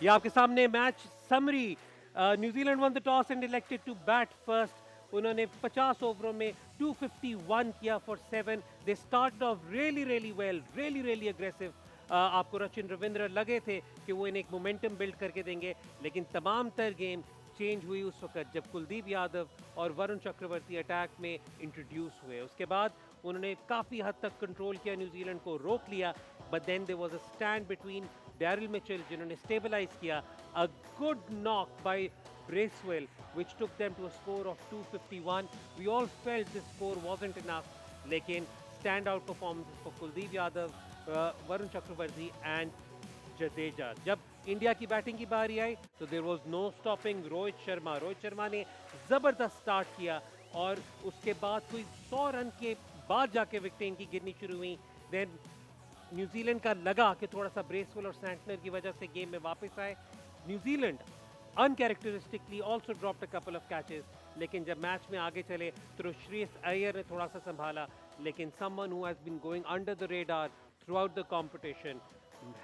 ये आपके सामने match summary. New Zealand won the toss and elected to bat first. उन्होंने 50 ओवरों में 251 किया for 7। They start off really really well, really really aggressive. आपको रचिन रविंद्र लगे थे कि वो इन्हें एक मोमेंटम बिल्ड करके देंगे, लेकिन तमाम तर गेम चेंज हुई उस वक्त जब कुलदीप यादव और वरुण चक्रवर्ती अटैक में इंट्रोड्यूस हुए। उसके बाद उन्होंने काफ़ी हद तक कंट्रोल किया, न्यूजीलैंड को रोक लिया, but then there was a stand between Daryl Mitchell जिन्होंने स्टेबलाइज किया, a good knock by Bracewell, which took them to a score of 251. We all felt this score wasn't enough, लेकिन standout performances for Kuldeep Yadav, Varun Chakravarti and Jadeja. जब India की batting की बारी आई तो there was no stopping Rohit Sharma ने ज़बरदस्त start किया और उसके बाद कोई 100 रन के बाद जाके विकेटें इनकी गिरनी शुरू हुई। देन न्यूजीलैंड का लगा कि थोड़ा सा ब्रेसवेल और सैंटनर की वजह से गेम में वापस आए। New Zealand uncharacteristically also dropped a couple of catches, लेकिन जब मैच में आगे चले तो श्रेयस अय्यर ने थोड़ा सा संभाला, लेकिन someone who has been going under the radar throughout the competition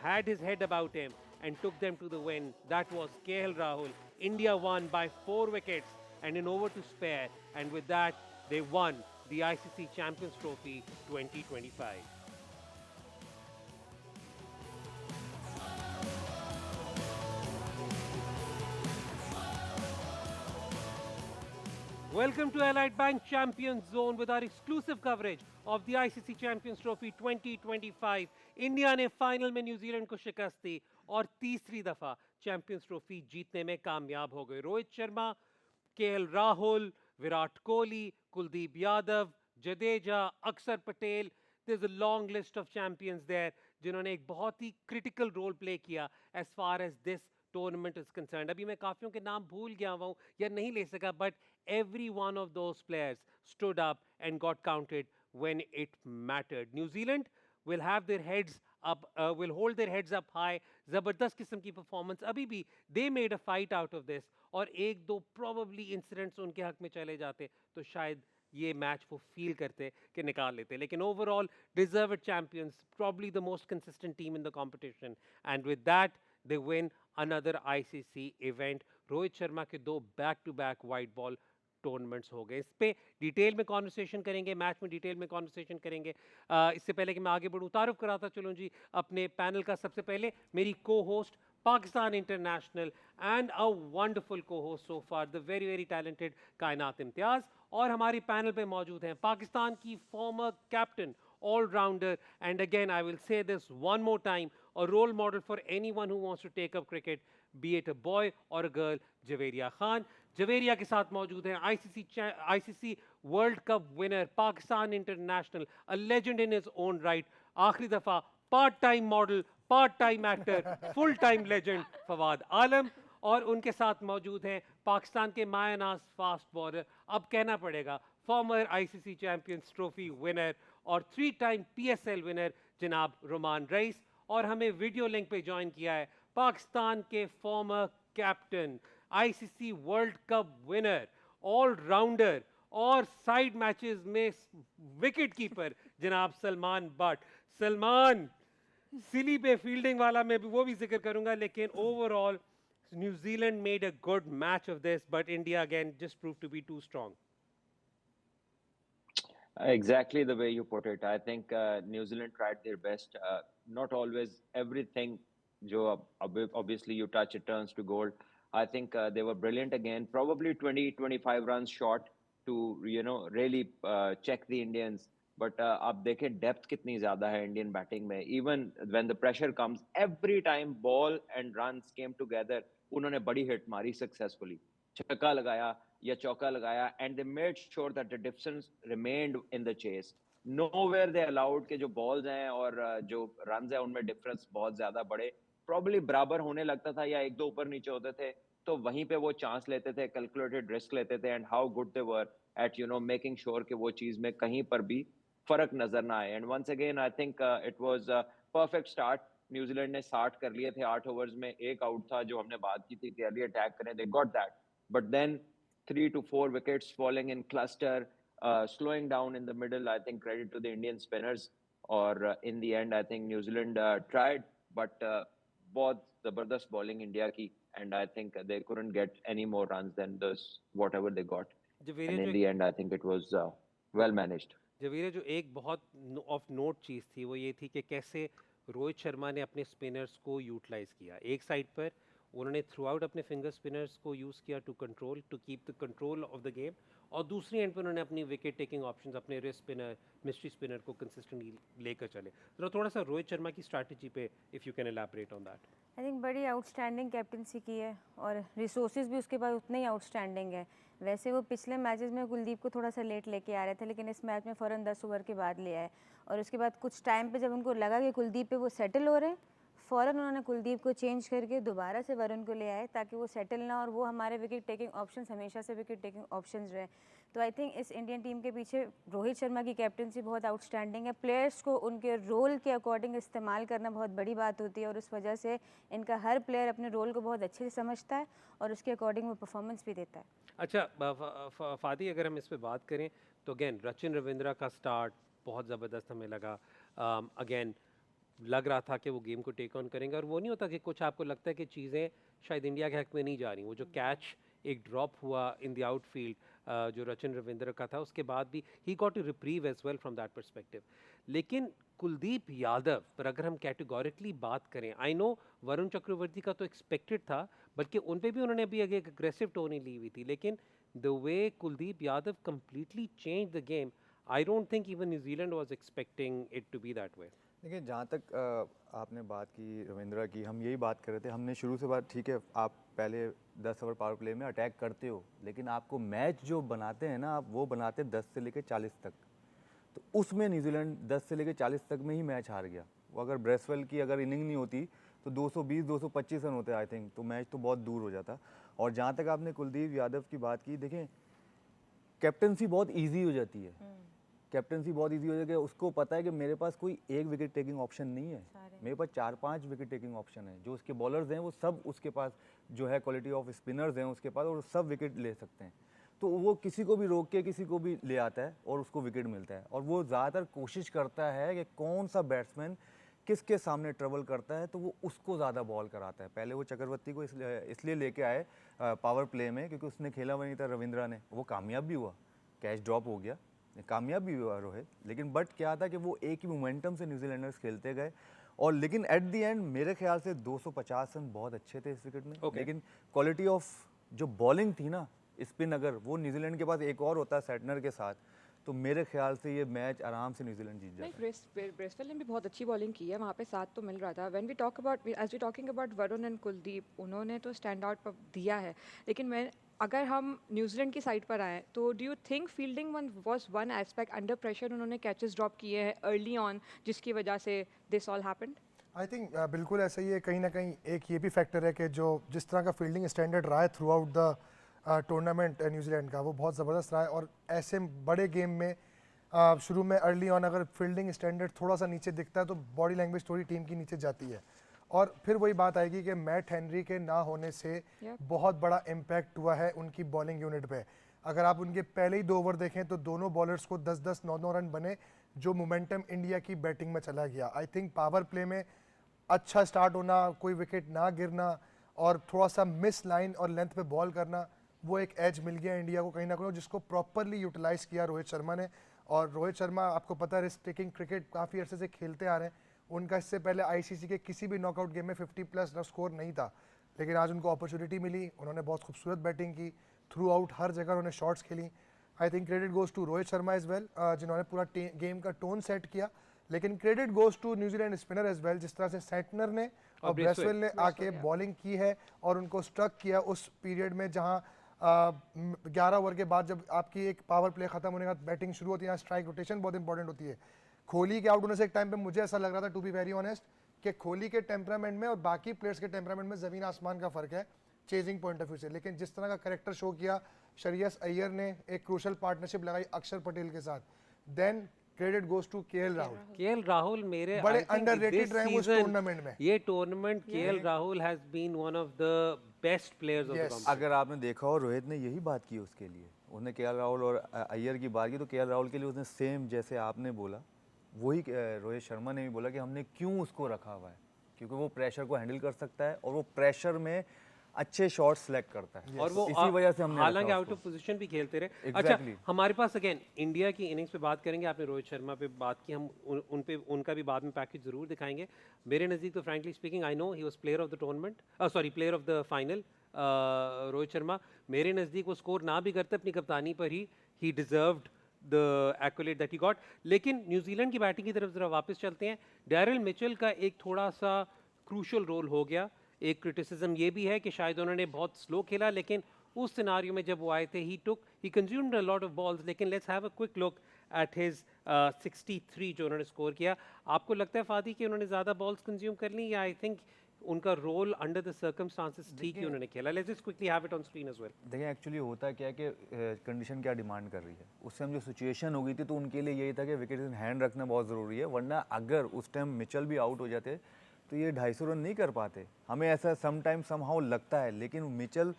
had his head about him and took them to the win. That was KL Rahul. India won by 4 wickets and an over to spare, and with that they won the ICC Champions Trophy 2025. Welcome to Allied Bank Champions Zone with our exclusive coverage of the ICC Champions Trophy 2025. India ने final में New Zealand को शिकस्त दी और तीसरी दफा champions trophy जीतने में कामयाब हो गए। रोहित शर्मा, केएल राहुल, विराट कोहली, कुलदीप यादव, जडेजा, अक्षर Patel, there's a long list of champions there जिन्होंने एक बहुत ही critical role play किया as far as this tournament is concerned. अभी मैं काफियों के नाम भूल गया हूँ या नहीं ले सका, but every one of those players stood up and got counted when it mattered. New Zealand will have their heads up, will hold their heads up high. जबरदस्त किस्म की परफॉर्मेंस अभी भी, they made a fight out of this, और एक दो probably incidents उनके हक में चले जाते तो शायद ये मैच वो फील करते कि निकाल लेते, लेकिन overall deserved champions, probably the most consistent team in the competition, and with that they win another ICC event. Rohit Sharma के दो back to back white ball tournaments हो गए। इस पे डिटेल में कॉन्वर्सेशन करेंगे, मैच में डिटेल में कॉन्वर्सेशन करेंगे। इससे पहले कि मैं आगे बढ़ूँ, तारुफ कराता चलूँ जी अपने पैनल का। सबसे पहले मेरी cohost, Pakistan international and a wonderful cohost so far, the very very talented Kainat Imtiaz. और हमारी पैनल पे मौजूद हैं पाकिस्तान की former captain, all-rounder, and again I will say this one more time, a role model for anyone who wants to take up cricket, be it a boy or a girl, Javeria Khan. Javeria के साथ मौजूद हैं ICC world cup winner, Pakistan international, a legend in his own right, आखिरी दफा part time model, part time actor, full time legend Fawad Alam. और उनके साथ मौजूद हैं पाकिस्तान के मायानाज फास्ट बॉलर, अब कहना पड़ेगा farmer ICC champions trophy winner और 3 टाइम पीएसएल विनर जनाब रोमान रईस। और हमें वीडियो लिंक पे ज्वाइन किया है पाकिस्तान के former captain, ICC world cup winner, all rounder और साइड मैचेस में विकेट कीपर जनाब सलमान बट। सलमान, सिली पे फील्डिंग वाला मैं भी वो भी जिक्र करूंगा, लेकिन overall New Zealand made a good match of this, but India again just prove to be too strong. Exactly the way you put it. I think New Zealand tried their best. Not always everything, Joe, obviously you touch it turns to gold. I think they were brilliant again. Probably 20, 25 runs short to, really check the Indians. But आप देखें depth कितनी ज़्यादा है Indian batting में. Even when the pressure comes, every time ball and runs came together, उन्होंने बड़ी hit मारी successfully. छक्का लगाया या चौका लगाया, and they made sure that the difference remained in the chase. Nowhere they allowed के जो बॉल्स हैं और जो रन्स हैं उनमें डिफरेंस बहुत ज्यादा बड़े, प्रॉब्ली बराबर होने लगता था या एक दो ऊपर नीचे होते थे, तो वहीं पे वो चांस लेते थे, कैलकुलेटेड रिस्क लेते थे, and how good they were at making sure कि वो चीज में कहीं पर भी फर्क नजर ना आए। And once again I think it was perfect start. New Zealand ने 60 कर लिए थे 8 ओवर्स में, एक आउट था जो हमने बात की थी कि अर्ली अटैक करें, they got that, but then 3 to 4 wickets falling in cluster, slowing down in the middle. I think credit to the Indian spinners. Or in the end, I think New Zealand tried, but बहुत जबरदस्त bowling India की, and I think they couldn't get any more runs than this whatever they got. Javeria And in जो the end, I think it was well managed. Javeria जो एक बहुत of note चीज़ थी वो ये थी कि कैसे रोहित शर्मा ने अपने स्पिनर्स को यूटिलाइज किया। एक साइड पर उन्होंने थ्रू आउट अपने फिंगर स्पिनर्स को यूज़ किया to keep the control of the game, और दूसरी एंड पर उन्होंने अपनी विकेट टेकिंग ऑप्शंस अपने रिस्ट स्पिनर मिस्ट्री स्पिनर को कंसिस्टेंटली लेकर चले। तो थोड़ा सा रोहित शर्मा की स्ट्रैटेजी पे if you can elaborate on that. I think बड़ी आउटस्टैंडिंग कैप्टनसी की है और रिसोर्सेज भी उसके पास उतने ही आउटस्टैंडिंग है। वैसे वो पिछले मैचेस में कुलदीप को थोड़ा सा लेट लेके आ रहे थे, लेकिन इस मैच में फ़ौरन 10 ओवर के बाद ले आए, और उसके बाद कुछ टाइम पे जब उनको लगा कि कुलदीप पे वो सेटल हो रहे हैं, फ़ौरन उन्होंने कुलदीप को चेंज करके दोबारा से वरुण को ले आए ताकि वो सेटल ना, और वो हमारे विकेट टेकिंग ऑप्शंस हमेशा से विकेट टेकिंग ऑप्शंस रहे। तो आई थिंक इस इंडियन टीम के पीछे रोहित शर्मा की कैप्टनसी बहुत आउटस्टैंडिंग है। प्लेयर्स को उनके रोल के अकॉर्डिंग इस्तेमाल करना बहुत बड़ी बात होती है, और उस वजह से इनका हर प्लेयर अपने रोल को बहुत अच्छे से समझता है और उसके अकॉर्डिंग वो परफॉर्मेंस भी देता है। अच्छा फादी, अगर हम इस पे बात करें तो अगेन रचिन रविंद्रा का स्टार्ट बहुत ज़बरदस्त हमें लगा। अगेन लग रहा था कि वो गेम को टेक ऑन करेंगे, और वो नहीं होता कि कुछ आपको लगता है कि चीज़ें शायद इंडिया के हक में नहीं जा रही। वो जो कैच एक ड्रॉप हुआ इन द आउटफील्ड जो रचिन रविंद्र का था, उसके बाद भी he got two reprieve as well from that perspective. लेकिन कुलदीप यादव पर अगर हम कैटेगोरिकली बात करें, आई नो वरुण चक्रवर्ती का तो एक्सपेक्टेड था, बल्कि उन पे भी उन्होंने अभी एक अग्रेसिव टोन ही ली हुई थी, लेकिन the way Kuldeep Yadav completely change the game, I don't think even New Zealand was expecting it to be that way. देखिए, जहाँ तक आपने बात की रविंद्रा की, हम यही बात कर रहे थे। हमने शुरू से बात, ठीक है आप पहले 10 ओवर पावर प्ले में अटैक करते हो, लेकिन आपको मैच जो बनाते हैं ना, आप वो बनाते 10 से लेकर 40 तक। तो उसमें न्यूजीलैंड 10 से लेकर 40 तक में ही मैच हार गया। वो अगर ब्रेसवेल की अगर इनिंग नहीं होती तो 220-225 रन होते आई थिंक, तो मैच तो बहुत दूर हो जाता। और जहाँ तक आपने कुलदीप यादव की बात की, देखें कैप्टनसी बहुत ईजी हो जाती है। कैप्टनसी बहुत इजी हो जाएगी। उसको पता है कि मेरे पास कोई एक विकेट टेकिंग ऑप्शन नहीं है, मेरे पास 4-5 विकेट टेकिंग ऑप्शन है। जो उसके बॉलर्स हैं वो सब उसके पास जो है क्वालिटी ऑफ स्पिनर्स हैं उसके पास, और सब विकेट ले सकते हैं। तो वो किसी को भी रोक के किसी को भी ले आता है और उसको विकेट मिलता है। और वो ज़्यादातर कोशिश करता है कि कौन सा बैट्समैन किसके सामने ट्रबल करता है, तो वो उसको ज़्यादा बॉल कराता है। पहले वो चक्रवर्ती को इसलिए लेके आए पावर प्ले में क्योंकि उसने खेला हुआ नहीं था रविंद्रा ने। वो कामयाब भी हुआ, कैच ड्रॉप हो गया, कामयाब भी हुआ रोहित, लेकिन बट क्या था कि वो एक ही मोमेंटम से न्यूजीलैंडर्स खेलते गए। और लेकिन एट द एंड मेरे ख्याल से 250 रन बहुत अच्छे थे इस विकेट में। लेकिन क्वालिटी ऑफ जो बॉलिंग थी ना, स्पिन अगर वो न्यूजीलैंड के पास एक और होता सेटनर के साथ, तो मेरे ख्याल से ये मैच आराम से न्यूजीलैंड जीत जाता। ब्रेसवेल ने भी बहुत अच्छी बॉलिंग की है, वहाँ पे साथ तो मिल रहा था। When we talk about as we talking about Varun and Kuldeep, उन्होंने तो स्टैंड आउट दिया है, लेकिन मैं अगर हम न्यूजीलैंड की साइड पर आए तो do you think fielding was one aspect under pressure उन्होंने कैचेस ड्रॉप किए हैं अर्ली ऑन, जिसकी वजह से this all happened? I think बिल्कुल ऐसा ही है। कहीं ना कहीं एक ये भी फैक्टर है कि जो जिस तरह का फील्डिंग स्टैंडर्ड रहा है through out the tournament New Zealand का, वो बहुत ज़बरदस्त रहा है। और ऐसे बड़े गेम में शुरू में अर्ली ऑन अगर फील्डिंग स्टैंडर्ड थोड़ा सा नीचे दिखता है तो बॉडी लैंग्वेज थोड़ी टीम की नीचे जाती है। और फिर वही बात आएगी कि मैट हेनरी के ना होने से बहुत बड़ा इम्पैक्ट हुआ है उनकी बॉलिंग यूनिट पे। अगर आप उनके पहले ही 2 ओवर देखें तो दोनों बॉलर्स को 10-10, 9-9 रन बने, जो मोमेंटम इंडिया की बैटिंग में चला गया। आई थिंक पावर प्ले में अच्छा स्टार्ट होना, कोई विकेट ना गिरना और थोड़ा सा मिस लाइन और लेंथ पे बॉल करना, वो एक एज मिल गया इंडिया को कहीं ना कहीं, जिसको प्रॉपरली यूटिलाइज़ किया रोहित शर्मा ने। और रोहित शर्मा आपको पता है रिस्क टेकिंग क्रिकेट काफ़ी अर्से से खेलते आ रहे हैं। उनका इससे पहले आईसीसी के किसी भी नॉकआउट गेम में 50+ रन स्कोर नहीं था, लेकिन आज उनको अपॉर्चुनिटी मिली, उन्होंने बहुत खूबसूरत बैटिंग की, थ्रू आउट हर जगह उन्होंने शॉट्स खेली। I think credit goes to Rohit Sharma as well, जिन्होंने पूरा गेम का टोन सेट किया। लेकिन credit goes to New Zealand spinner as well, जिस तरह से सेंटनर ने और ब्रेसवेल ने आके बॉलिंग की है और उनको स्ट्रक किया उस पीरियड में जहाँ 11 ओवर के बाद जब आपकी एक पावर प्ले खत्म होने के बाद बैटिंग शुरू होती है, स्ट्राइक रोटेशन बहुत इंपॉर्टेंट होती है। कोहली के आउट होने से एक टाइम पे मुझे ऐसा लग रहा था, टू बी वेरी ऑनेस्ट, कि कोहली के टेम्परामेंट में और बाकी प्लेयर्स के टेम्परामेंट में ज़मीन आसमान का फ़र्क है चेजिंग पॉइंट ऑफ व्यू से। लेकिन जिस तरह का करेक्टर शो किया श्रेयस अय्यर ने, एक क्रूशल पार्टनरशिप लगाई अक्षर पटेल के साथ, then credit goes to KL Rahul. KL Rahul मेरे बड़े अंडररेटेड रहे उस टूर्नामेंट में। ये tournament KL Rahul has been one of the best players of the company. अगर आपने देखा हो, रोहित ने यही बात की उसके लिए, उसने केएल राहुल और अय्यर की बात की, तो केएल राहुल के लिए उसने सेम जैसे आपने बोला वही रोहित शर्मा ने भी बोला कि हमने क्यों उसको रखा हुआ है, क्योंकि वो प्रेशर को हैंडल कर सकता है और वो प्रेशर में अच्छे शॉट सेलेक्ट करता है। और वो इसी वजह से हमने हालांकि रखा आउट उसको। ऑफ पोजीशन भी खेलते रहे। Exactly. अच्छा, हमारे पास अगेन इंडिया की इनिंग्स पे बात करेंगे, आपने रोहित शर्मा पे बात की, हम उन पे उनका भी बाद में पैकेज जरूर दिखाएंगे। मेरे नज़दीक तो frankly speaking I know he was player of the tournament, sorry player of the final, Rohit Sharma. मेरे नज़दीक वो स्कोर ना भी करते अपनी कप्तानी पर ही deserved the accolade that he got. लेकिन न्यूजीलैंड की बैटिंग की तरफ जरा वापस चलते हैं। डैरिल मिचेल का एक थोड़ा सा क्रूशल रोल हो गया। एक क्रिटिसिज्म ये भी है कि शायद उन्होंने बहुत स्लो खेला, लेकिन उस सिनारियो में जब वो आए थे he consumed a lot of balls. लेकिन let's have a quick look at his 63 जो उन्होंने स्कोर किया। आपको लगता है फादी कि उन्होंने ज़्यादा बॉल्स कंज्यूम कर ली, या आई थिंक उनका रोल अंडर द सर्कमस्टांसेस ठीक ही उन्होंने खेला? Let's just quickly have it on screen as well. देखिए एक्चुअली होता क्या है कि कंडीशन क्या डिमांड कर रही है, उस टाइम जो सिचुएशन हो गई थी तो उनके लिए यही था कि विकेट इन हैंड रखना बहुत ज़रूरी है, वरना अगर उस टाइम मिचेल भी आउट हो जाते तो ये 250 रन नहीं कर पाते। हमें ऐसा सम टाइम समहाउ लगता है, लेकिन मिचेल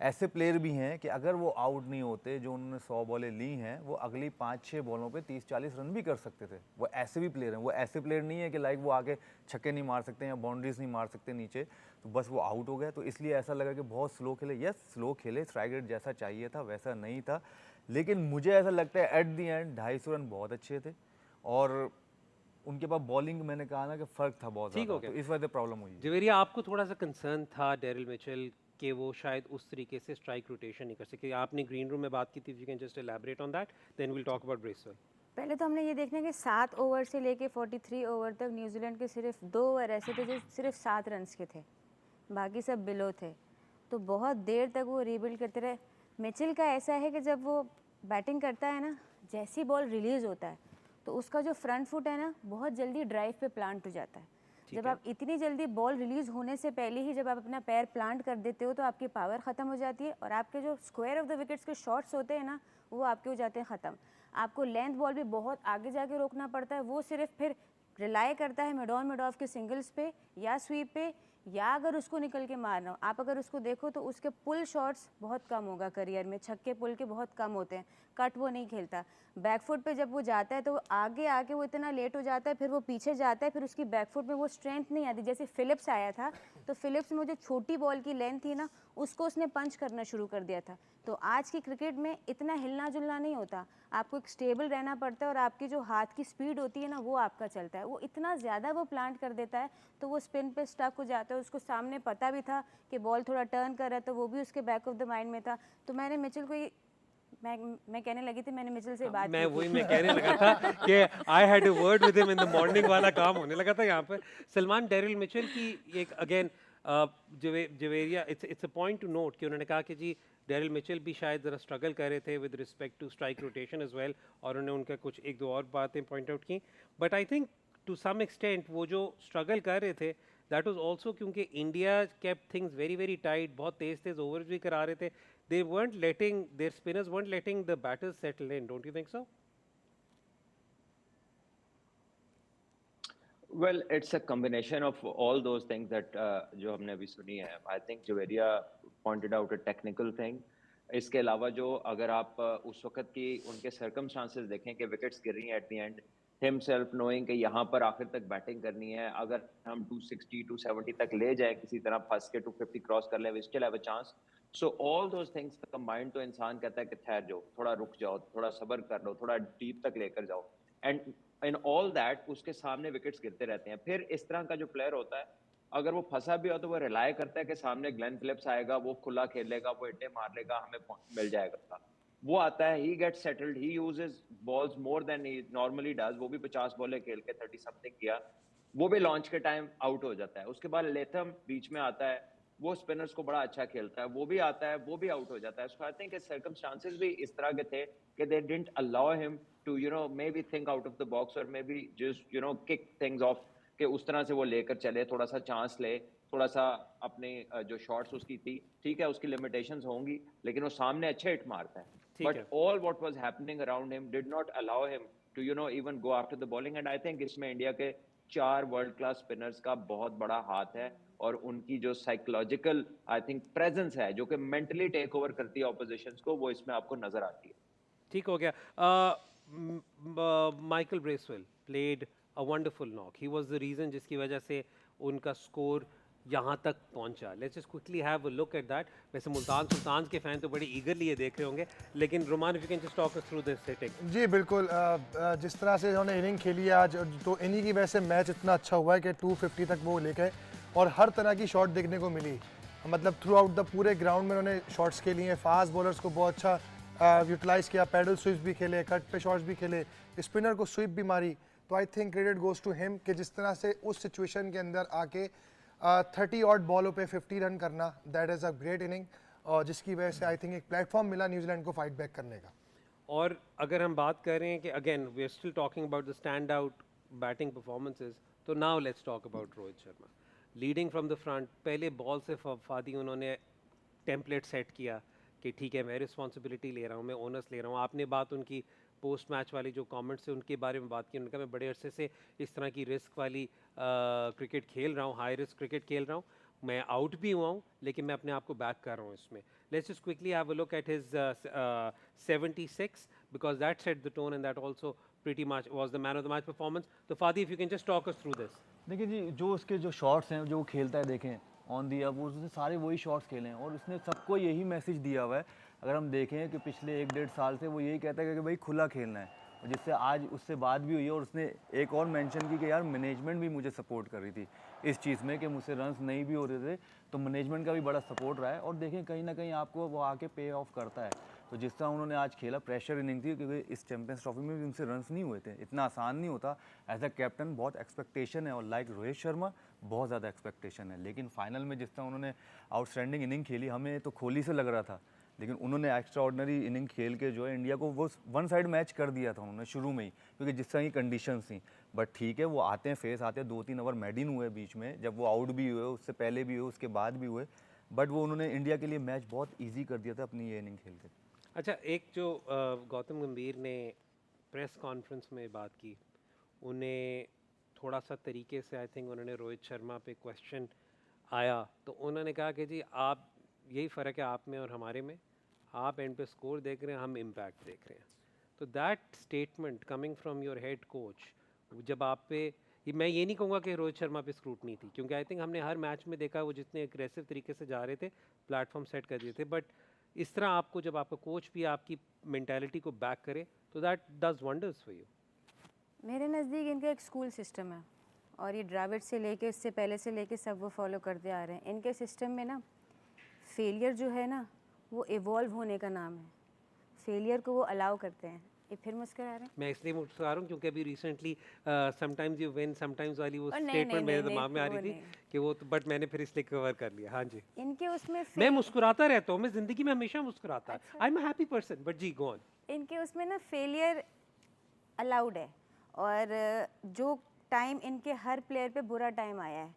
ऐसे प्लेयर भी हैं कि अगर वो आउट नहीं होते, जो उन्होंने 100 बॉलें ली हैं, वो अगली 5-6 बॉलों पे 30-40 रन भी कर सकते थे। वो ऐसे भी प्लेयर हैं, वो ऐसे प्लेयर नहीं है कि लाइक वो आके छक्के नहीं मार सकते या बाउंड्रीज नहीं मार सकते नीचे, तो बस वो आउट हो गए। तो इसलिए ऐसा लगा कि बहुत स्लो खेले। यस, स्लो खेले, स्ट्राइक रेट जैसा चाहिए था वैसा नहीं था, लेकिन मुझे ऐसा लगता है एट दी एंड 250 रन बहुत अच्छे थे। और उनके पास बॉलिंग, मैंने कहा ना कि फ़र्क था बहुत ठीक हो ज़्यादा, गया। तो इस वजह से प्रॉब्लम हुई है। जवेरिया, आपको थोड़ा सा कंसर्न था डेरिल मिचेल कि वो शायद उस तरीके से स्ट्राइक रोटेशन नहीं कर सके। आपने ग्रीन रूम में बात की थी, you can just elaborate on that, then will talk about Bracewell. पहले तो हमने ये देखना है कि 7 ओवर से लेके 43 ओवर तक न्यूजीलैंड के सिर्फ 2 ओवर ऐसे थे जो सिर्फ 7 रन्स के थे, बाकी सब बिलो थे। तो बहुत देर तक वो रीबिल्ड करते रहे। मिचेल का ऐसा है कि जब वो बैटिंग करता है ना, जैसी बॉल रिलीज़ होता है तो उसका जो फ्रंट फुट है ना, बहुत जल्दी ड्राइव पे प्लांट हो जाता है। जब आप इतनी जल्दी बॉल रिलीज़ होने से पहले ही जब आप अपना पैर प्लांट कर देते हो तो आपकी पावर ख़त्म हो जाती है, और आपके जो स्क्वायर ऑफ द विकेट्स के शॉट्स होते हैं ना, वो आपके हो जाते हैं ख़त्म। आपको लेंथ बॉल भी बहुत आगे जाके रोकना पड़ता है। वो सिर्फ फिर रिलाई करता है मिड ऑन मिड ऑफ के सिंगल्स पे या स्वीप पे, या अगर उसको निकल के मारना हो। आप अगर उसको देखो तो उसके पुल शॉट्स बहुत कम होगा करियर में, छक्के पुल के बहुत कम होते हैं, कट वो नहीं खेलता। बैकफुट पे जब वो जाता है तो वो आगे आके वो इतना लेट हो जाता है, फिर वो पीछे जाता है, फिर उसकी बैकफुट में वो स्ट्रेंथ नहीं आती। जैसे फिलिप्स आया था तो फिलिप्स में वो जो छोटी बॉल की लेंथ थी ना, उसको उसने पंच करना शुरू कर दिया था। तो आज की क्रिकेट में इतना हिलना जुलना नहीं होता, आपको एक स्टेबल रहना पड़ता है, और आपकी जो हाथ की स्पीड होती है ना, वो आपका चलता है। वो इतना ज़्यादा वो प्लांट कर देता है तो वो स्पिन पे स्टक हो जाता है। उसको सामने पता भी था कि बॉल थोड़ा टर्न कर रहा है, तो वो भी उसके बैक ऑफ द माइंड में था। तो मैंने मिचेल को मैं कहने लगी थी, मैंने मिचेल से बात मैं की वही थी। मैं कहने लगा था कि I had a word with him in the morning वाला काम होने लगा था यहाँ पर। सलमान, डेरिल मिचेल की एक again Javeria, it's a point two note कि उन्होंने कहा कि जी डेरिल मिचेल भी शायद ज़रा स्ट्रगल कर रहे थे with respect to strike rotation as well, और उन्होंने उनका कुछ एक दो और बातें पॉइंट आउट की। But I think to some extent वो जो स्ट्रगल कर रहे थे, दैट वाज आल्सो क्योंकि India kept things very very tight, बहुत तेज तेज ओवर्स भी करा रहे थे। They weren't letting, their spinners weren't letting the batters settle in, don't you think so? Well, it's a combination of all those things that जो हमने अभी सुनी है. I think Javeria pointed out a technical thing. इसके अलावा जो अगर आप उस वक्त की उनके circumstances देखें कि wickets गिर रही हैं at the end, himself knowing कि यहाँ पर आखिर तक बैटिंग करनी है, अगर हम 260, 270 तक ले जाएं किसी तरह फंस के 250 क्रॉस कर ले, we still have a chance. So all those things combined तो इंसान कहता है कि ठहर जाओ, थोड़ा रुक जाओ, थोड़ा सब्र कर लो, थोड़ा डीप तक लेकर जाओ. एंड इन ऑल दैट उसके सामने विकेट्स गिरते रहते हैं. फिर इस तरह का जो प्लेयर होता है, अगर वो फंसा भी हो तो वो रिलाय करता है कि सामने ग्लेन फिलिप्स आएगा, वो खुला खेलेगा, वो इट्टे मार लेगा, हमें मिल जाएगा. वो आता है, he gets settled, he uses balls more than he normally does. वो भी 50 बॉलें खेल के 30 समथिंग किया, वो भी लॉन्च के टाइम आउट हो जाता है. उसके बाद लेथम बीच में आता है, वो स्पिनर्स को बड़ा अच्छा खेलता है, वो भी आता है, वो भी आउट हो जाता है. सो आई थिंक सर्कमस्टांसेस भी इस तरह के थे कि they didn't allow him to maybe think out of the box or maybe just kick things off कि उस तरह से वो लेकर चले, थोड़ा सा चांस ले, थोड़ा सा अपने जो शॉट्स उसकी थी, ठीक है उसकी लिमिटेशंस होंगी, लेकिन वो सामने अच्छे हिट मारता है. But all what was happening around him did not allow him to even go after the bowling. And I think इसमें इंडिया के 4 वर्ल्ड क्लास स्पिनर्स का बहुत बड़ा हाथ है, और उनकी जो साइकोलॉजिकल आई थिंक प्रेजेंस है जो कि मेंटली टेक ओवर करती है ऑपोजिशंस को, वो इसमें आपको नजर आती है. ठीक हो गया. Michael Bracewell played a wonderful knock. He was the reason जिसकी वजह से उनका स्कोर यहाँ तक पहुँचा. Let's just quickly have a look at that. वैसे मुल्तान सुल्तान के फैन तो बड़े eagerly ये देख रहे होंगे, लेकिन Roman if you can just talk us through this hitting. जी बिल्कुल, जिस तरह से उन्होंने इनिंग खेली है आज, तो इन्हीं की वजह से मैच इतना अच्छा हुआ है कि 250 तक वो ले गए और हर तरह की शॉट देखने को मिली. मतलब थ्रू आउट द पूरे ग्राउंड में उन्होंने शॉट्स खेली हैं. फास्ट बॉलर्स को बहुत अच्छा यूटिलाइज़ किया, पैडल स्विप्स भी खेले, कट पे शॉट्स भी खेले, स्पिनर को स्विप भी मारी. तो I think credit goes to him कि जिस तरह से उस सिचुएशन के अंदर आके 30 ऑड बॉलों पे 50 रन करना, that is a great inning, और जिसकी वजह से आई थिंक एक प्लेटफॉर्म मिला न्यूजीलैंड को फाइट बैक करने का. और अगर हम बात कर रहे हैं कि again we are still talking about the stand out batting performances, तो now let's talk about Rohit Sharma. Leading from the front, पहले बॉल से फादी उन्होंने टेम्पलेट सेट किया कि ठीक है मैं रिस्पॉन्सिबिलिटी ले रहा हूँ, मैं ओनर्स ले रहा हूँ. आपने बात उनकी पोस्ट मैच वाली जो कमेंट्स है उनके बारे में बात की, उनका मैं बड़े अरसे से इस तरह की रिस्क वाली क्रिकेट खेल रहा हूँ, हाई रिस्क क्रिकेट खेल रहा हूँ, मैं आउट भी हुआ हूँ लेकिन मैं अपने आप को बैक कर रहा हूँ इसमें. Let's just quickly have a look at his 76 because that set the tone and that also pretty much was the man of the match performance. तो फादी if you can just talk us through this. देखिए जी, जो उसके जो shots हैं जो वो खेलता है, देखें ऑन दी अब उसने सारे वही शॉट्स खेले हैं और उसने सबको यही मैसेज दिया हुआ है. अगर हम देखें कि पिछले 1-1.5 साल से वो यही कहता है कि भाई खुला खेलना है, और जिससे आज उससे बात भी हुई है और उसने एक और मेंशन की कि यार मैनेजमेंट भी मुझे सपोर्ट कर रही थी इस चीज़ में कि मुझसे रन्स नहीं भी हो रहे थे, तो मैनेजमेंट का भी बड़ा सपोर्ट रहा है. और देखें कहीं ना कहीं आपको वो आके पे ऑफ करता है. तो जिस तरह उन्होंने आज खेला, प्रेशर इनिंग थी क्योंकि इस चैंपियंस ट्रॉफी में भी उनसे रन्स नहीं हुए थे, इतना आसान नहीं होता. एज अ कैप्टन बहुत एक्सपेक्टेशन है और लाइक रोहित शर्मा बहुत ज़्यादा एक्सपेक्टेशन है. लेकिन फाइनल में जिस तरह उन्होंने आउटस्टैंडिंग इनिंग खेली, हमें तो कोहली से लग रहा था, लेकिन उन्होंने एक्स्ट्रा ऑर्डिनरी इनिंग खेल के जो है इंडिया को वो वन साइड मैच कर दिया था उन्होंने शुरू में ही, क्योंकि जिस तरह की कंडीशंस थी. बट ठीक है, वो आते हैं फेस आते हैं, 2-3 ओवर मेडिन हुए बीच में, जब वो आउट भी हुए, उससे पहले भी हुए, उसके बाद भी हुए, बट वो उन्होंने इंडिया के लिए मैच बहुत ईजी कर दिया था अपनी ये इनिंग खेल के. अच्छा, एक जो गौतम गंभीर ने प्रेस कॉन्फ्रेंस में बात की, उन्हें थोड़ा सा तरीके से आई थिंक उन्होंने रोहित शर्मा पे क्वेश्चन आया तो उन्होंने कहा कि जी आप, यही फ़र्क है आप में और हमारे में, आप एंड पे स्कोर देख रहे हैं, हम इम्पैक्ट देख रहे हैं. तो that statement coming from your head coach, जब आप पे, मैं ये नहीं कहूँगा कि रोहित शर्मा पे स्क्रूटनी थी, क्योंकि आई थिंक हमने हर मैच में देखा वो जितने एग्रेसिव तरीके से जा रहे थे, प्लेटफॉर्म सेट कर दिए थे. बट इस तरह आपको जब आपका कोच भी आपकी मेंटालिटी को बैक करे तो that does wonders for you. मेरे नज़दीक इनका एक स्कूल सिस्टम है और ये ड्राविड से लेके इससे पहले से लेके सब वो फॉलो करते आ रहे हैं. इनके सिस्टम में ना फेलियर जो है ना वो इवॉल्व होने का नाम है. फेलियर को वो अलाउ करते हैं. ये फिर मुस्कुरा रहे हैं. मैं इसलिए मुस्कुरा रहा हूँ क्योंकि अभी recently sometimes you win sometimes वाली वो नहीं, स्टेटमेंट नहीं, मेरे नहीं, दिमाग में आ वो रही थी नहीं. कि वो तो, बट मैंने फिर इसलिए कवर कर लिया. हाँ जी, इनके उसमें मैं मुस्कुराता रहता हूँ, मैं जिंदगी में हमेशा मुस्कुराता. I am a happy person. But ji go on. इनके उसमें ना फेलियर अलाउड है. और जो टाइम इनके हर प्लेयर पे बुरा टाइम आया है,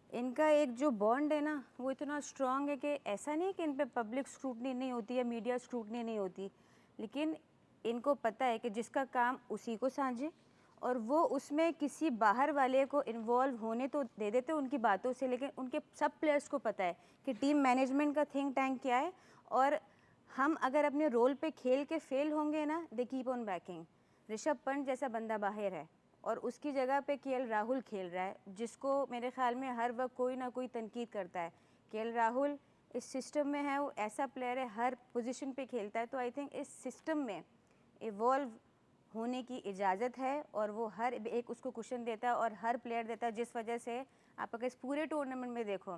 इनका एक जो बॉन्ड है ना वो इतना स्ट्रांग है कि ऐसा नहीं कि इन पे पब्लिक स्क्रूटनी नहीं होती या मीडिया स्क्रूटनी नहीं होती, लेकिन इनको पता है कि जिसका काम उसी को साझे, और वो उसमें किसी बाहर वाले को इन्वॉल्व होने तो दे देते उनकी बातों से, लेकिन उनके सब प्लेयर्स को पता है कि टीम मैनेजमेंट का थिंक टैंक क्या है, और हम अगर अपने रोल पे खेल के फेल होंगे ना, they keep on banking. Rishabh Pant जैसा बंदा बाहर है और उसकी जगह पे केएल राहुल खेल रहा है, जिसको मेरे ख्याल में हर वक्त कोई ना कोई तनकीद करता है. केएल राहुल इस सिस्टम में है, वो ऐसा प्लेयर है, हर पोजीशन पे खेलता है. तो आई थिंक इस सिस्टम में इवॉल्व होने की इजाज़त है और वो हर एक उसको कुशन देता है और हर प्लेयर देता है, जिस वजह से आप अगर इस पूरे टूर्नामेंट में देखो,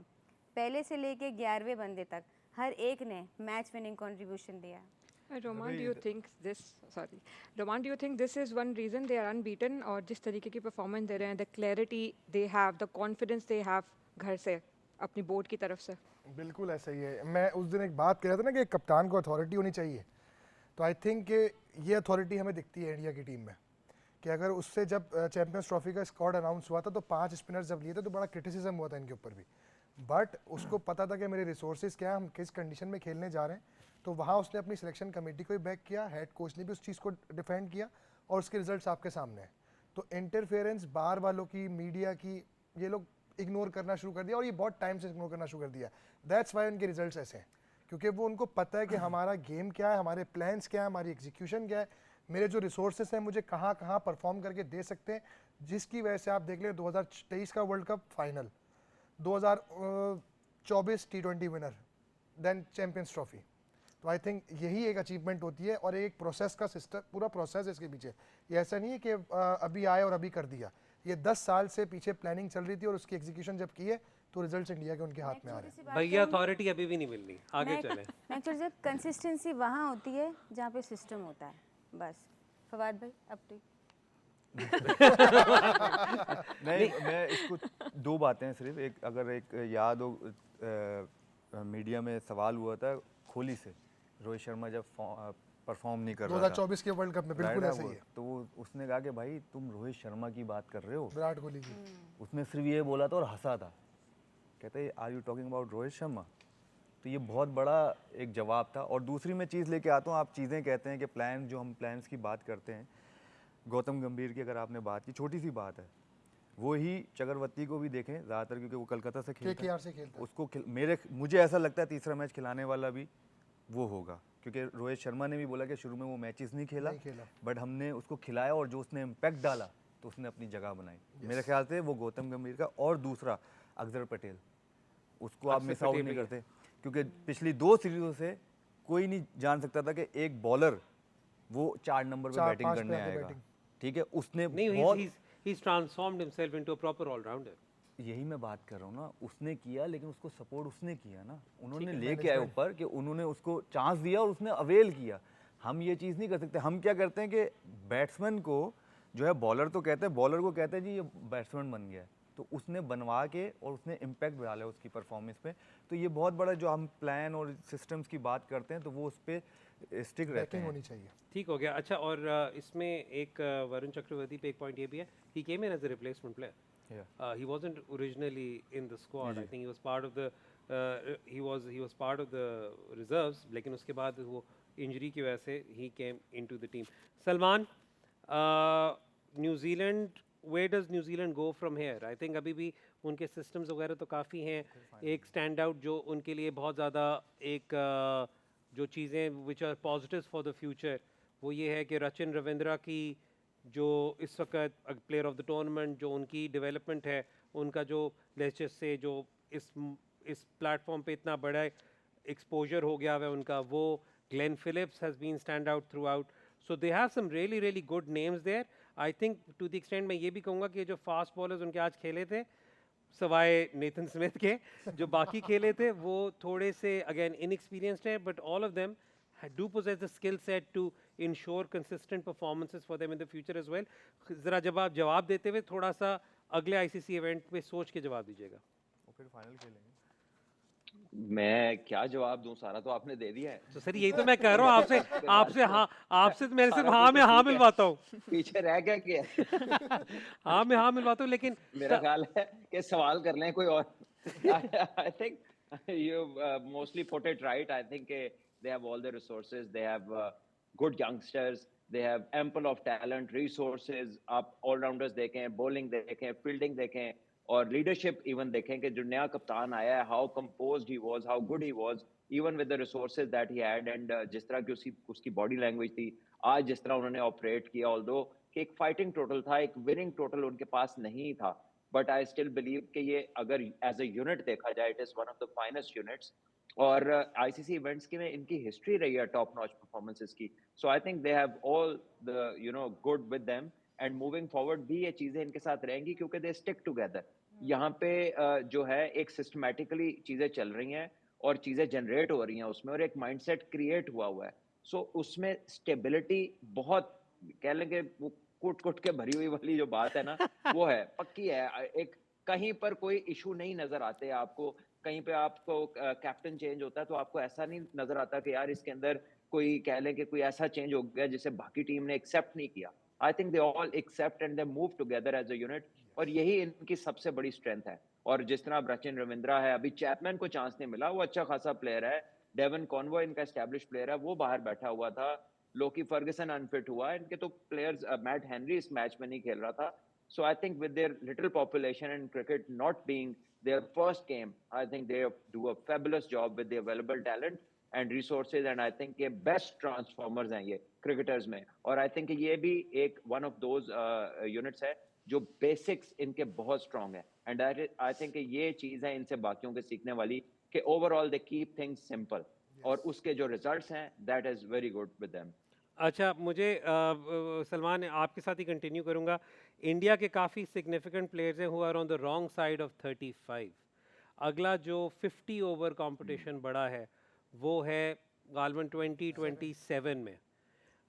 पहले से लेके 11वें बंदे तक हर एक ने मैच विनिंग कंट्रीब्यूशन दिया. Roman, do you think this? Sorry, Roman, do you think this is one reason they are unbeaten? और जिस तरीके की परफॉर्मेंस दे रहे हैं, the clarity they have, the confidence they have घर से अपनी बोर्ड की तरफ से. बिल्कुल ऐसा ही है. मैं उस दिन एक बात कह रहा था ना कि कप्तान को अथॉरिटी होनी चाहिए, तो आई थिंक ये अथॉरिटी हमें दिखती है इंडिया की टीम में कि अगर उससे जब चैंपियंस ट्रॉफी का स्क्वाड अनाउंस हुआ था तो 5 स्पिनर्स जब लिए थे तो बड़ा क्रिटिसिज्म हुआ था इनके ऊपर भी, बट उसको पता था कि मेरे रिसोर्सेज क्या है, हम किस कंडीशन में खेलने जा रहे हैं, तो वहाँ उसने अपनी सिलेक्शन कमेटी को भी बैक किया, हेड कोच ने भी उस चीज़ को डिफेंड किया और उसके रिजल्ट्स आपके सामने हैं. तो इंटरफेरेंस बाहर वालों की, मीडिया की, ये लोग इग्नोर करना शुरू कर दिया और ये बहुत टाइम से इग्नोर करना शुरू कर दिया. दैट्स वाई उनके रिजल्ट्स ऐसे हैं, क्योंकि वो उनको पता है कि हमारा गेम क्या है, हमारे प्लान्स क्या है, हमारी एग्जीक्यूशन क्या है, मेरे जो रिसोर्सेस हैं मुझे कहाँ कहाँ परफॉर्म करके दे सकते हैं, जिसकी वजह से आप देख लें 2023 का world cup final 2024 T20 winner, then champions trophy. तो आई थिंक यही एक अचीवमेंट होती है और एक प्रोसेस का सिस्टम, पूरा प्रोसेस है इसके पीछे। ये ऐसा नहीं है कि अभी आए और अभी कर दिया, ये 10 साल से पीछे प्लानिंग चल रही थी और उसकी एग्जीक्यूशन जब की है तो रिजल्ट्स इंडिया के उनके हाथ में आ रहे हैं। भैया अथॉरिटी अभी भी नहीं मिलनी, आगे चले। मैं एक्चुअली कंसिस्टेंसी वहाँ होती है जहाँ पे सिस्टम होता है, बस। फवाद भाई अब तो नहीं, मैं इसको दो बातें हैं सिर्फ। एक, अगर एक याद हो, मीडिया में सवाल हुआ था कोहली से, रोहित शर्मा जब परफॉर्म नहीं कर रहा था 2024 के वर्ल्ड कप में, बिल्कुल राइट ऐसा ही वो, है। तो उसने कहा कि भाई तुम रोहित शर्मा की बात कर रहे हो, विराट कोहली की। उसने सिर्फ ये बोला था और हंसा था, कहते are you talking about Rohit Sharma. तो ये बहुत बड़ा एक जवाब था। और दूसरी मैं चीज़ लेके आता हूँ, आप चीज़ें कहते हैं कि प्लान, जो हम प्लान्स की बात करते हैं, गौतम गंभीर की अगर आपने बात की, छोटी सी बात है, वो ही चक्रवर्ती को भी देखें ज़्यादातर, क्योंकि वो कलकत्ता से खेलता केकेआर है, से खेलता है। उसको मुझे ऐसा लगता है तीसरा मैच खिलाने वाला भी वो होगा, क्योंकि रोहित शर्मा ने भी बोला कि शुरू में वो मैचेस नहीं खेला, बट हमने उसको खिलाया और जो उसने इम्पैक्ट डाला तो उसने अपनी जगह बनाई। मेरे ख्याल से वो गौतम गंभीर का। और दूसरा अक्षर पटेल, उसको आप मिस आउट नहीं करते, क्योंकि पिछली 2 सीरीजों से कोई नहीं जान सकता था कि एक बॉलर वो 4 नंबर पे बैटिंग करने आएगा, ठीक है। उसने बहुत, he's transformed himself into a proper all-rounder. यही मैं बात कर रहा हूँ ना, उसने किया, लेकिन उसको सपोर्ट उसने किया ना, उन्होंने लेके आए ऊपर कि उन्होंने उसको चांस दिया और उसने अवेल किया। हम ये चीज़ नहीं कर सकते। हम क्या करते हैं कि बैट्समैन को जो है, बॉलर तो कहते हैं, बॉलर को कहते हैं जी ये बैट्समैन बन गया है, तो उसने बनवा के और उसने इम्पैक्ट डाला उसकी परफॉर्मेंस पे। तो ये बहुत बड़ा, जो हम प्लान और सिस्टम्स की बात करते हैं, तो वो उस पर स्टिक रहते हैं। होनी चाहिए। ठीक हो गया। अच्छा, और इसमें एक वरुण चक्रवर्ती पे एक पॉइंट ये भी है, he came in as a replacement player. He wasn't originally in the squad. I think he was part of the he was part of the reserves, लेकिन उसके बाद वो इंजरी की वजह से he came into the team. Salman, New Zealand, where does New Zealand go from here? I think अभी भी उनके systems वगैरह तो काफ़ी हैं। एक स्टैंड आउट जो उनके लिए बहुत ज़्यादा एक जो चीज़ें which are positives for the future, वो ये है कि रचिन रविंद्रा की जो इस वक्त प्लेयर ऑफ द टूर्नामेंट, जो उनकी डेवलपमेंट है, उनका जो लेचर से जो इस प्लेटफॉर्म पे इतना बड़ा एक्सपोजर हो गया है उनका, वो Glenn Phillips has been stand out throughout, so they have some really really good names there. I think to the extent मैं ये भी कहूँगा कि जो फास्ट बॉलर्स उनके आज खेले थे, सवाए नेथन स्मिथ के, जो बाकी खेले थे वो थोड़े से अगेन इनएक्सपीरियंस्ड है, but all of them do possess the skill set to ensure consistent performances for them in the future as well. जरा जब आप जवाब देते हुए थोड़ा सा अगले आईसीसी इवेंट पे सोच के जवाब दीजिएगा। फिर फाइनल खेलेंगे। मैं क्या जवाब दूं, सारा तो आपने दे दिया है। तो सर यही तो मैं कह रहा हूँ आपसे हाँ, आपसे तो मेरे सिर्फ हाँ में हाँ मिलवाता हूँ। पीछे रह गया हाँ में हाँ मिलवाता हूँ, लेकिन मेरा ख्याल है कि सवाल कर लें कोई और। I think you mostly put it right. I think they have all the resources. They have good youngsters. They have ample of talent, resources. आप all-rounders देखें, bowling देखें, fielding देखें, और leadership even देखें कि जो नया कप्तान आया है, how composed he was, how good he was, even with the resources that he had, and जिस तरह की उसकी body language थी, आज जिस तरह उन्होंने operate किया, although कि एक fighting total था, एक winning total उनके पास नहीं था, but I still believe कि ये अगर as a unit देखा जाए, it is one of the finest units. और आईसीसी इवेंट्स की में इनकी हिस्ट्री रही है टॉप नॉच परफॉर्मेंसेस की, so I think they have all the good with them, and moving forward भी ये चीजें इनके साथ रहेंगी क्योंकि दे स्टिक टुगेदर। यहाँ पे जो है एक सिस्टमैटिकली चीजें चल रही हैं और चीजें जनरेट हो रही हैं उसमें, और एक माइंडसेट क्रिएट हुआ है, सो उसमें स्टेबिलिटी बहुत, कह लेंगे वो कुट के भरी हुई वाली जो बात है ना, वो है, पक्की है। एक कहीं पर कोई इशू नहीं नजर आते आपको, कहीं पे आपको कैप्टन चेंज होता है तो आपको ऐसा नहीं नजर आता कि यार इसके अंदर कोई, कह लें कि कोई ऐसा चेंज हो गया जिसे बाकी टीम ने एक्सेप्ट नहीं किया। I think they all accept and they move together as a unit, और यही इनकी सबसे बड़ी स्ट्रेंथ है। और जिस तरह रचिन रविंद्रा है, अभी चैपमैन को चांस नहीं मिला, वो अच्छा खासा प्लेयर है। डेवन कॉनवॉय इनका एस्टैब्लिश प्लेयर है, वो बाहर बैठा हुआ था। लोकी फर्गसन अनफिट हुआ, इनके तो प्लेयर्स, मैट हेनरी इस मैच में नहीं खेल रहा था। So I think with their little population and cricket not being their first game, I think they do a fabulous job with the available talent and resources, and I think ये best transformers हैं ये cricketers में, और I think ये भी एक one of those units है जो बेसिक्स इनके बहुत स्ट्रांग है, एंड आई थिंक ये चीज़ है इनसे बाकियों के सीखने वाली कि overall they keep things simple, और उसके जो रिजल्ट्स हैं that is very good with them. अच्छा, मुझे सलमान आपके साथ ही कंटिन्यू करूंगा। इंडिया के काफ़ी सिग्निफिकेंट प्लेयर्स हैं who are on the wrong side of 35। अगला जो 50 ओवर कंपटीशन बड़ा है वो है गालमन 2027 में।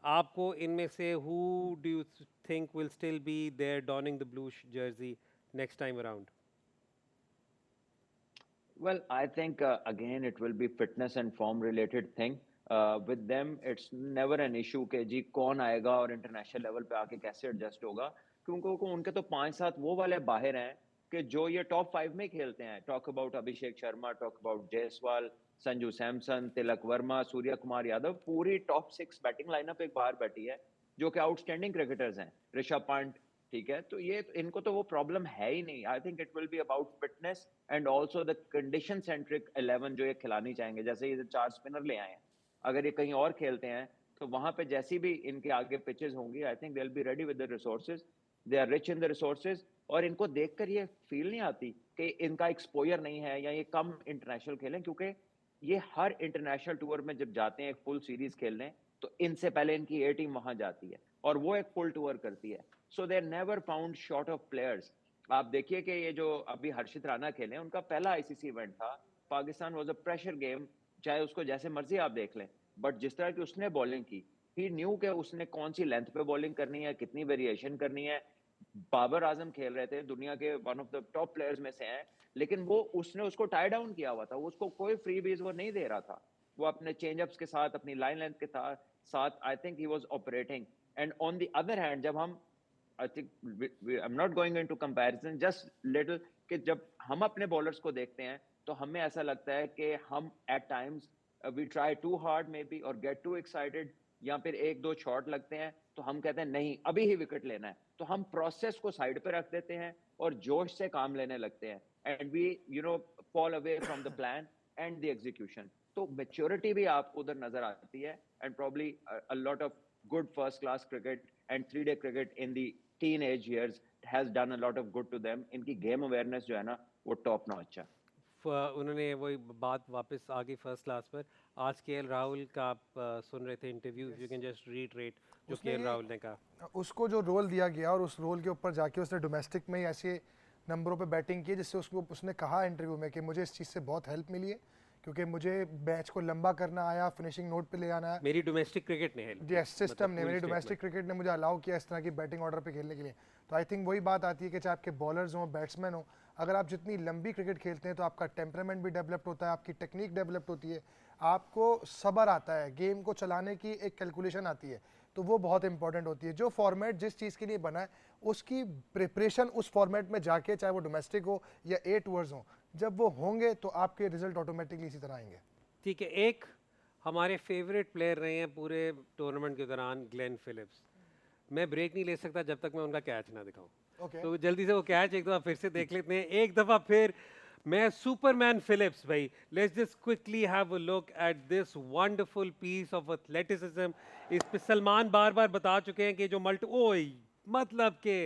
आपको इनमें से who do you think will still be there donning the blue jersey next time around? Well, I think again it will be fitness and form related thing. With them, it's never an issue कि जी कौन आएगा और international level पे आके कैसे adjust होगा, क्योंकि उनके तो 5-7 वो वाले बाहर हैं कि जो ये टॉप 5 में खेलते हैं। Talk about Abhishek Sharma, talk about Jaiswal, Sanju Samson, Tilak Varma, Surya Kumar Yadav, पूरी टॉप 6 बैटिंग लाइनअप एक बाहर बैठी है जो कि आउटस्टैंडिंग क्रिकेटर्स हैं। ऋषभ पंत, ठीक है, तो ये इनको तो वो प्रॉब्लम है ही नहीं। I think it will be about fitness and also the condition centric 11 जो ये खिलानी चाहेंगे। जैसे ये 4 स्पिनर ले आए हैं, अगर ये कहीं और खेलते हैं तो वहां पे जैसी भी इनके आगे पिचेस होंगी, I think they will be ready with the resources, they are rich in the resources. और इनको देखकर ये फील नहीं आती कि इनका एक्सपोजर नहीं है या ये कम इंटरनेशनल खेलें, क्योंकि ये हर इंटरनेशनल टूर में जब जाते हैं एक फुल सीरीज खेलने, तो इनसे पहले इनकी ए टीम वहां जाती है और वो एक फुल टूर करती है। So they never found short of players. आप देखिए कि ये जो अभी हर्षित राणा खेले, उनका पहला आईसीसी इवेंट था। Pakistan was a pressure game, चाहे उसको जैसे मर्जी आप देख लें, बट जिस तरह की उसने बॉलिंग की, ही न्यू कि उसने कौन सी लेंथ पे बॉलिंग करनी है, कितनी वेरिएशन करनी है। बाबर आजम खेल रहे थे, दुनिया के one of the top players में से हैं, लेकिन वो उसने उसको टाई डाउन किया हुआ था, उसको कोई फ्री बीज वो नहीं दे रहा था। वो अपने चेंजअप्स के साथ, अपनी लाइन लेंथ के साथ आई think he was operating. And on the other hand, जब हम I think I am not going into comparison, just little, कि जब हम अपने बॉलर्स को देखते हैं तो हमें ऐसा लगता है कि हम at times we try too hard maybe और गेट टू एक्साइटेड, या फिर 1-2 शॉट लगते हैं तो हम कहते हैं नहीं अभी ही विकेट लेना है, तो हम प्रोसेस को साइड पे रख देते हैं और जोश से काम लेने लगते हैं, and we fall away from the plan and the execution. तो मेच्योरिटी भी आपको उधर नजर आती है, and probably a lot of good first class cricket and 3-day cricket in the teenage years has done a lot of good to them. इनकी game awareness जो है ना वो टॉप नॉच है। उन्होंने वही बात वापस आ गई फर्स्ट क्लास पर। आज केएल राहुल का आप सुन रहे थे interview, you can just retreat जो केएल राहुल ने कहा। उसको जो रोल दिया गया और उस रोल के ऊपर जाके उसने डोमेस्टिक में ही ऐसे नंबरों पे बैटिंग की जिससे उसने कहा इंटरव्यू में कि मुझे इस चीज़ से बहुत हेल्प मिली है, क्योंकि मुझे मैच को लंबा करना आया, फिनिशिंग नोट पे ले आना है। मेरी डोमेस्टिक क्रिकेट ने हेल्प, यस, सिस्टम ने, मेरी डोमेस्टिक क्रिकेट ने मुझे अलाउ किया इस तरह की बैटिंग ऑर्डर पे खेलने के लिए। तो आई थिंक वही बात आती है कि चाहे आपके बॉलर्स हों, बैट्समैन हो, अगर आप जितनी लंबी क्रिकेट खेलते हैं तो आपका टेम्परामेंट भी डेवलप्ड होता है, आपकी टेक्निक डेवलप्ड होती है, आपको सब्र आता है, गेम को चलाने की एक कैलकुलेशन आती है, तो वो बहुत इंपॉर्टेंट होती है। जो फॉर्मेट जिस चीज़ के लिए बना है उसकी प्रिपरेशन उस फॉर्मेट में जाके, चाहे वो डोमेस्टिक हो या 8 ओवर्स हो, जब वो होंगे तो आपके रिजल्ट ऑटोमेटिकली इसी तरह आएंगे। ठीक है। एक हमारे फेवरेट प्लेयर रहे हैं पूरे टूर्नामेंट के दौरान, ग्लेन फिलिप्स। मैं ब्रेक नहीं ले सकता जब तक मैं उनका कैच ना दिखाऊं। Okay. तो जल्दी से वो कैच एक दफ़ा फिर से देख लेते हैं। एक दफ़ा फिर मैं सुपरमैन फिलिप्स भाई, let's just quickly have a look at this wonderful piece of athleticism. इस पे सलमान बार बार बता चुके हैं कि जो मतलब के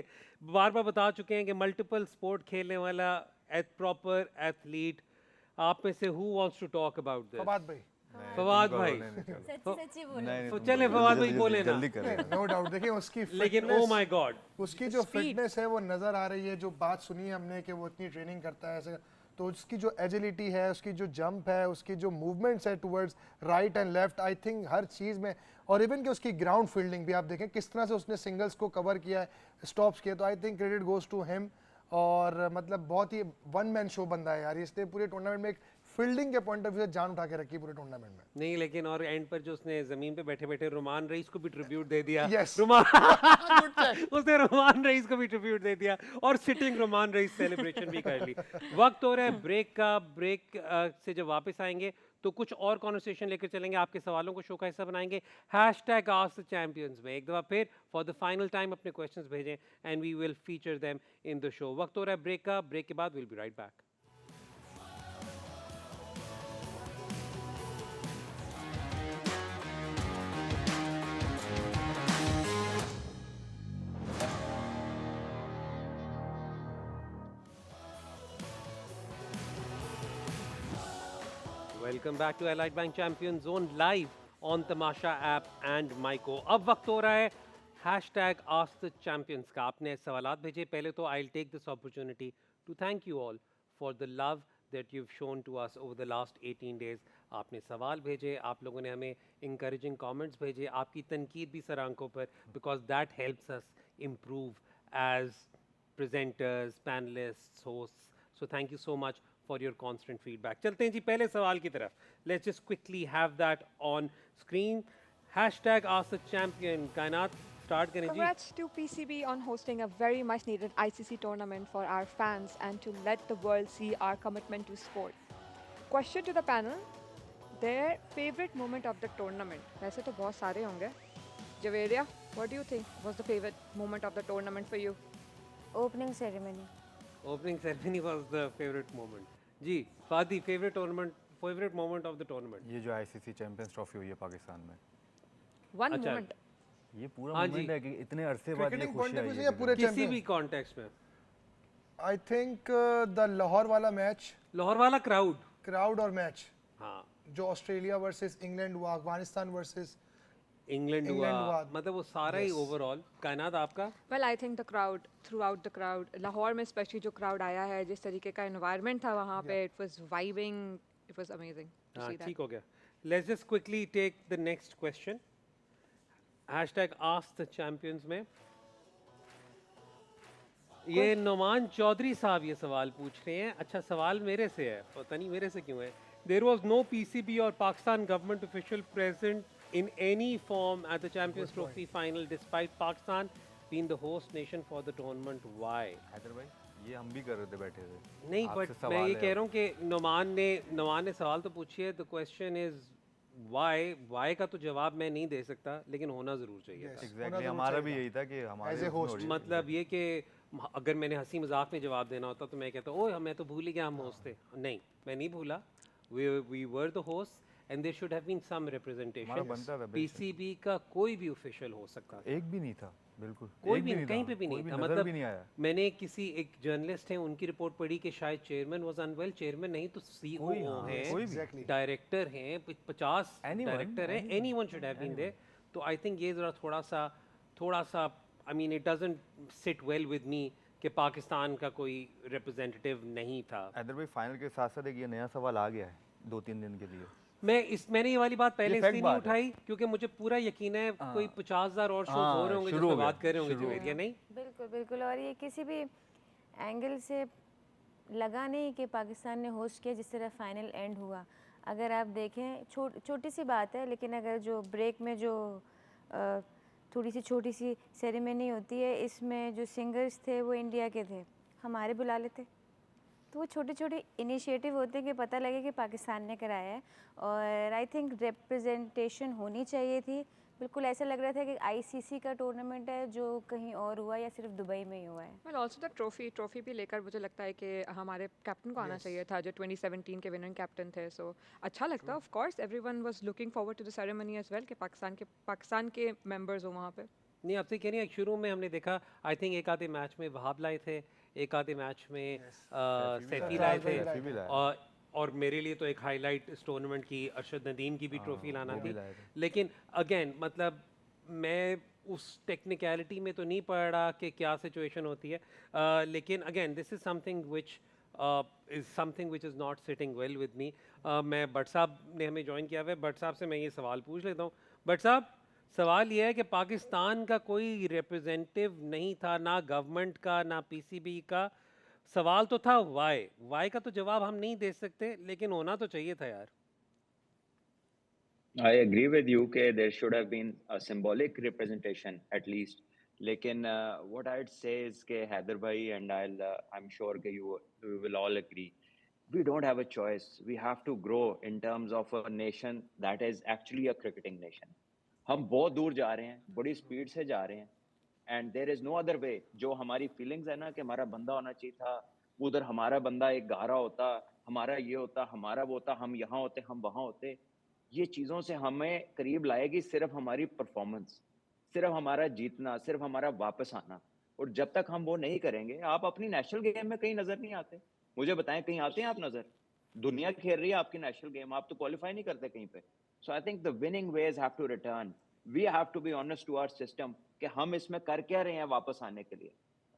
बार बार बता चुके हैं कि मल्टीपल स्पोर्ट खेलने वाला प्रॉपर एथलीट। आप में से who wants to talk about this? Fawad भाई। फवाद भाई, सच्ची बोलो। तो चले फवाद भाई बोले ना। जल्दी करें। नो डाउट, देखिए उसकी लेकिन ओ माय गॉड, उसकी जो फिटनेस है वो नज़र आ रही है। जो बात सुनी है हमने कि वो इतनी ट्रेनिंग करता है ऐसे, तो उसकी जो एजिलिटी है, उसकी जो जंप है, उसकी जो मूवमेंट्स है towards right and left, I think हर चीज़ में, और इवन कि उसकी ग्राउंड फील्डिंग भी आप देखें किस तरह से उसने सिंगल्स को कवर किया है, स्टॉप्स किए, तो I think credit goes to him. और मतलब बहुत ही वन मैन शो बंदा है यार, इसने पूरे टूर्नामेंट में एक फील्डिंग के पॉइंट ऑफ व्यू से जान उठा के रखी पूरे टूर्नामेंट में। नहीं लेकिन और एंड पर जो उसने जमीन पे बैठे बैठे रोमान रईस को भी ट्रिब्यूट दे दिया। Yes. उसने रोमान रईस को भी ट्रिब्यूट दे दिया और सिटिंग रोमान रईस सेलिब्रेशन भी कर ली। वक्त हो रहा है ब्रेक का। ब्रेक से जब वापस आएंगे तो कुछ और कॉन्वर्सेशन लेकर चलेंगे, आपके सवालों को शो का हिस्सा बनाएंगे। #AskTheChampions में एक दफ़ा फिर फॉर द फाइनल टाइम अपने क्वेश्चंस भेजें and we will feature them in the show. वक्त हो रहा है ब्रेक का। ब्रेक के बाद will be right back. Welcome back to Allied Bank Champions Zone live on Tamasha app and Myco. अब वक्त हो रहा है hashtag Ask the Champions का. आपने सवालात भेजे. पहले तो I'll take this opportunity to thank you all for the love that you've shown to us over the last 18 days. आपने सवाल भेजे, आप लोगों ने हमें encouraging comments भेजे, आपकी तनकीद भी सर आंखों पर, because that helps us improve as presenters, panelists, hosts. So thank you so much for your constant feedback. चलते हैं जी पहले सवाल की तरफ. Let's just quickly have that on screen. Hashtag Ask the Champion. कायनात start करें जी. Congrats to PCB on hosting a very much needed ICC tournament for our fans and to let the world see our commitment to sport. Question to the panel, their favorite moment of the tournament. वैसे तो बहुत सारे होंगे. Javeria, what do you think was the favorite moment of the tournament for you? Opening ceremony. Opening ceremony was the favorite moment. जी, Fadi, favorite moment of the tournament. ये जो ICC champions trophy हुई है पाकिस्तान में, One अच्छा. moment. ये पूरा हाँ मोमेंट जी. है कि इतने अरसे बाद ये क्रिकेटिंग खुशी पॉइंट ऑफ आई व्यू से है या कि पूरे किसी चैंपियन. भी कॉन्टेक्स्ट में. आई थिंक द लाहौर वाला मैच, लाहौर वाला क्राउड. क्राउड और मैच हाँ. जो ऑस्ट्रेलिया वर्सेस इंग्लैंड हुआ, अफगानिस्तान वर्सेस इंग्लैंड इंग्लैंड हुआ. हुआ. मतलब वो सारा ही Yes. ओवरऑल. कायनात आपका? Well, I think the crowd, throughout the crowd, Lahore में स्पेशली जो crowd आया है, जिस तरीके का environment था वहाँ पे, it was vibing, it was amazing to हाँ, see that. ठीक हो गया. Let's just quickly take the next question. Hashtag Ask the Champions में. ये नोमान चौधरी साहब ये सवाल पूछ रहे हैं. अच्छा सवाल मेरे से है, पता नहीं मेरे से क्यों है. There was no PCB or Pakistan government official present in any form at the Champions Trophy final despite Pakistan being the host nation for the tournament. Why? Haider भाई ये हम भी कर रहे थे बैठे थे. नहीं, आपसे बट मैं सवाल ये है कह अब. रहा हूँ कि नोमान ने सवाल तो पूछी है. द क्वेश्चन इज वाई का तो जवाब मैं नहीं दे सकता, लेकिन होना ज़रूर चाहिए था. एग्जैक्टली हमारा भी यही था कि हमारे As a उसमें host. हो रही है. मतलब ये कि अगर मैंने हंसी मजाक में जवाब देना होता तो मैं कहता ओह मैं तो भूल ही गया हम होस्ट थे. नहीं, मैं नहीं भूला. We were the host and there should have been some हमारा रिप्रेजेंटेशन. बनता था बेशक. पीसीबी का कोई भी ऑफिशियल हो सकता था. एक भी नहीं था बिल्कुल. कोई एक भी नहीं, कहीं पे भी कोई नहीं था. नजर मतलब भी नहीं आया. मैंने किसी एक जर्नलिस्ट हैं उनकी रिपोर्ट पढ़ी कि शायद चेयरमैन वाज अनवेल. चेयरमैन नहीं तो सीईओ कोई हाँ, हैं, कोई भी. Exactly. डायरेक्टर हैं, 50 Anyone, डायरेक्टर हैं. Anyone should have been there. तो आई थिंक ये ज़रा थोड़ा सा I mean it doesn't sit well with me कि पाकिस्तान का कोई रिप्रेजेंटेटिव नहीं था. हैदर भाई फाइनल के साथ साथ एक ये नया सवाल आ गया है 2-3 दिन के लिए. मैंने ये वाली बात पहले ये इसलिए fact नहीं बात है. उठाई क्योंकि मुझे पूरा यकीन है कोई 50,000 और शोज हाँ, हो रहे होंगे शुरू हो जिसमें गया, बात कर रहे होंगे शुरू हो जवेरिया. नहीं, बिल्कुल बिल्कुल. और ये किसी भी एंगल से लगा नहीं कि पाकिस्तान ने होस्ट किया जिस तरह फाइनल एंड हुआ. अगर आप देखें छोटी सी बात है, लेकिन अगर जो ब्रेक में जो थोड़ी सी छोटी सी सेरेमनी होती है, इसमें जो सिंगर्स थे वो इंडिया के थे, हमारे बुला लेते. तो वो छोटे छोटे इनिशिएटिव होते हैं कि पता लगे कि पाकिस्तान ने कराया है. और आई थिंक रिप्रेजेंटेशन होनी चाहिए थी. बिल्कुल ऐसा लग रहा था कि आईसीसी का टूर्नामेंट है जो कहीं और हुआ या सिर्फ दुबई में ही हुआ है. Well, also the trophy भी लेकर मुझे लगता है कि हमारे कैप्टन को आना चाहिए था जो 2017 के विनिंग कैप्टन थे. सो अच्छा लगता. Of course everyone was looking forward to the ceremony as well कि पाकिस्तान के मेंबर्स हो वहाँ पे. नहीं आपसे कह रही है शुरू में हमने देखा आई थिंक एक आधे मैच में वहाब लाए थे, एक आधे मैच में सैफी लाए थे. सैफी भी लाया. और मेरे लिए तो एक हाईलाइट इस टूर्नामेंट की अरशद नदीम की भी ट्रॉफी लाना वो भी थी. लाए थे. लेकिन अगेन मतलब मैं उस टेक्निकलिटी में तो नहीं पढ़ रहा कि क्या सिचुएशन होती है. लेकिन again this is something which is not sitting well with मी. मैं भट्ट साहब ने हमें ज्वाइन किया हुआ है. भट्ट साहब से मैं ये सवाल पूछ लेता हूँ. भट्ट साहब सवाल ये है कि पाकिस्तान का कोई रिप्रेजेंटेटिव नहीं था, ना गवर्नमेंट का ना पीसीबी का. सवाल तो था वाई का तो जवाब हम नहीं दे सकते, लेकिन होना तो चाहिए था यार. I agree with you that there should have been a symbolic representation at least. लेकिन what I'd say is कि हैदर भाई and I'm sure कि you will all agree, we don't have a choice. We have to grow in terms of a nation that is actually a cricketing nation. हम बहुत दूर जा रहे हैं, बड़ी स्पीड से जा रहे हैं, and there is no other way. जो हमारी feelings है ना कि हमारा बंदा होना चाहिए था, उधर हमारा बंदा एक गारा होता, हमारा ये होता, हमारा वो होता, हम यहाँ होते, हम वहाँ होते. ये चीज़ों से हमें करीब लाएगी सिर्फ हमारी परफॉर्मेंस, सिर्फ हमारा जीतना, सिर्फ हमारा वापस आना. और जब तक हम वो नहीं करेंगे, आप अपनी नेशनल गेम में कहीं नज़र नहीं आते. मुझे बताएं कहीं आते हैं आप नज़र? दुनिया खेल रही है आपकी नेशनल गेम, आप तो क्वालिफाई नहीं करते कहीं पे। So I think the winning ways have to return, we have to be honest to our system कि हम इसमें कर क्या रहे हैं वापस आने के लिए।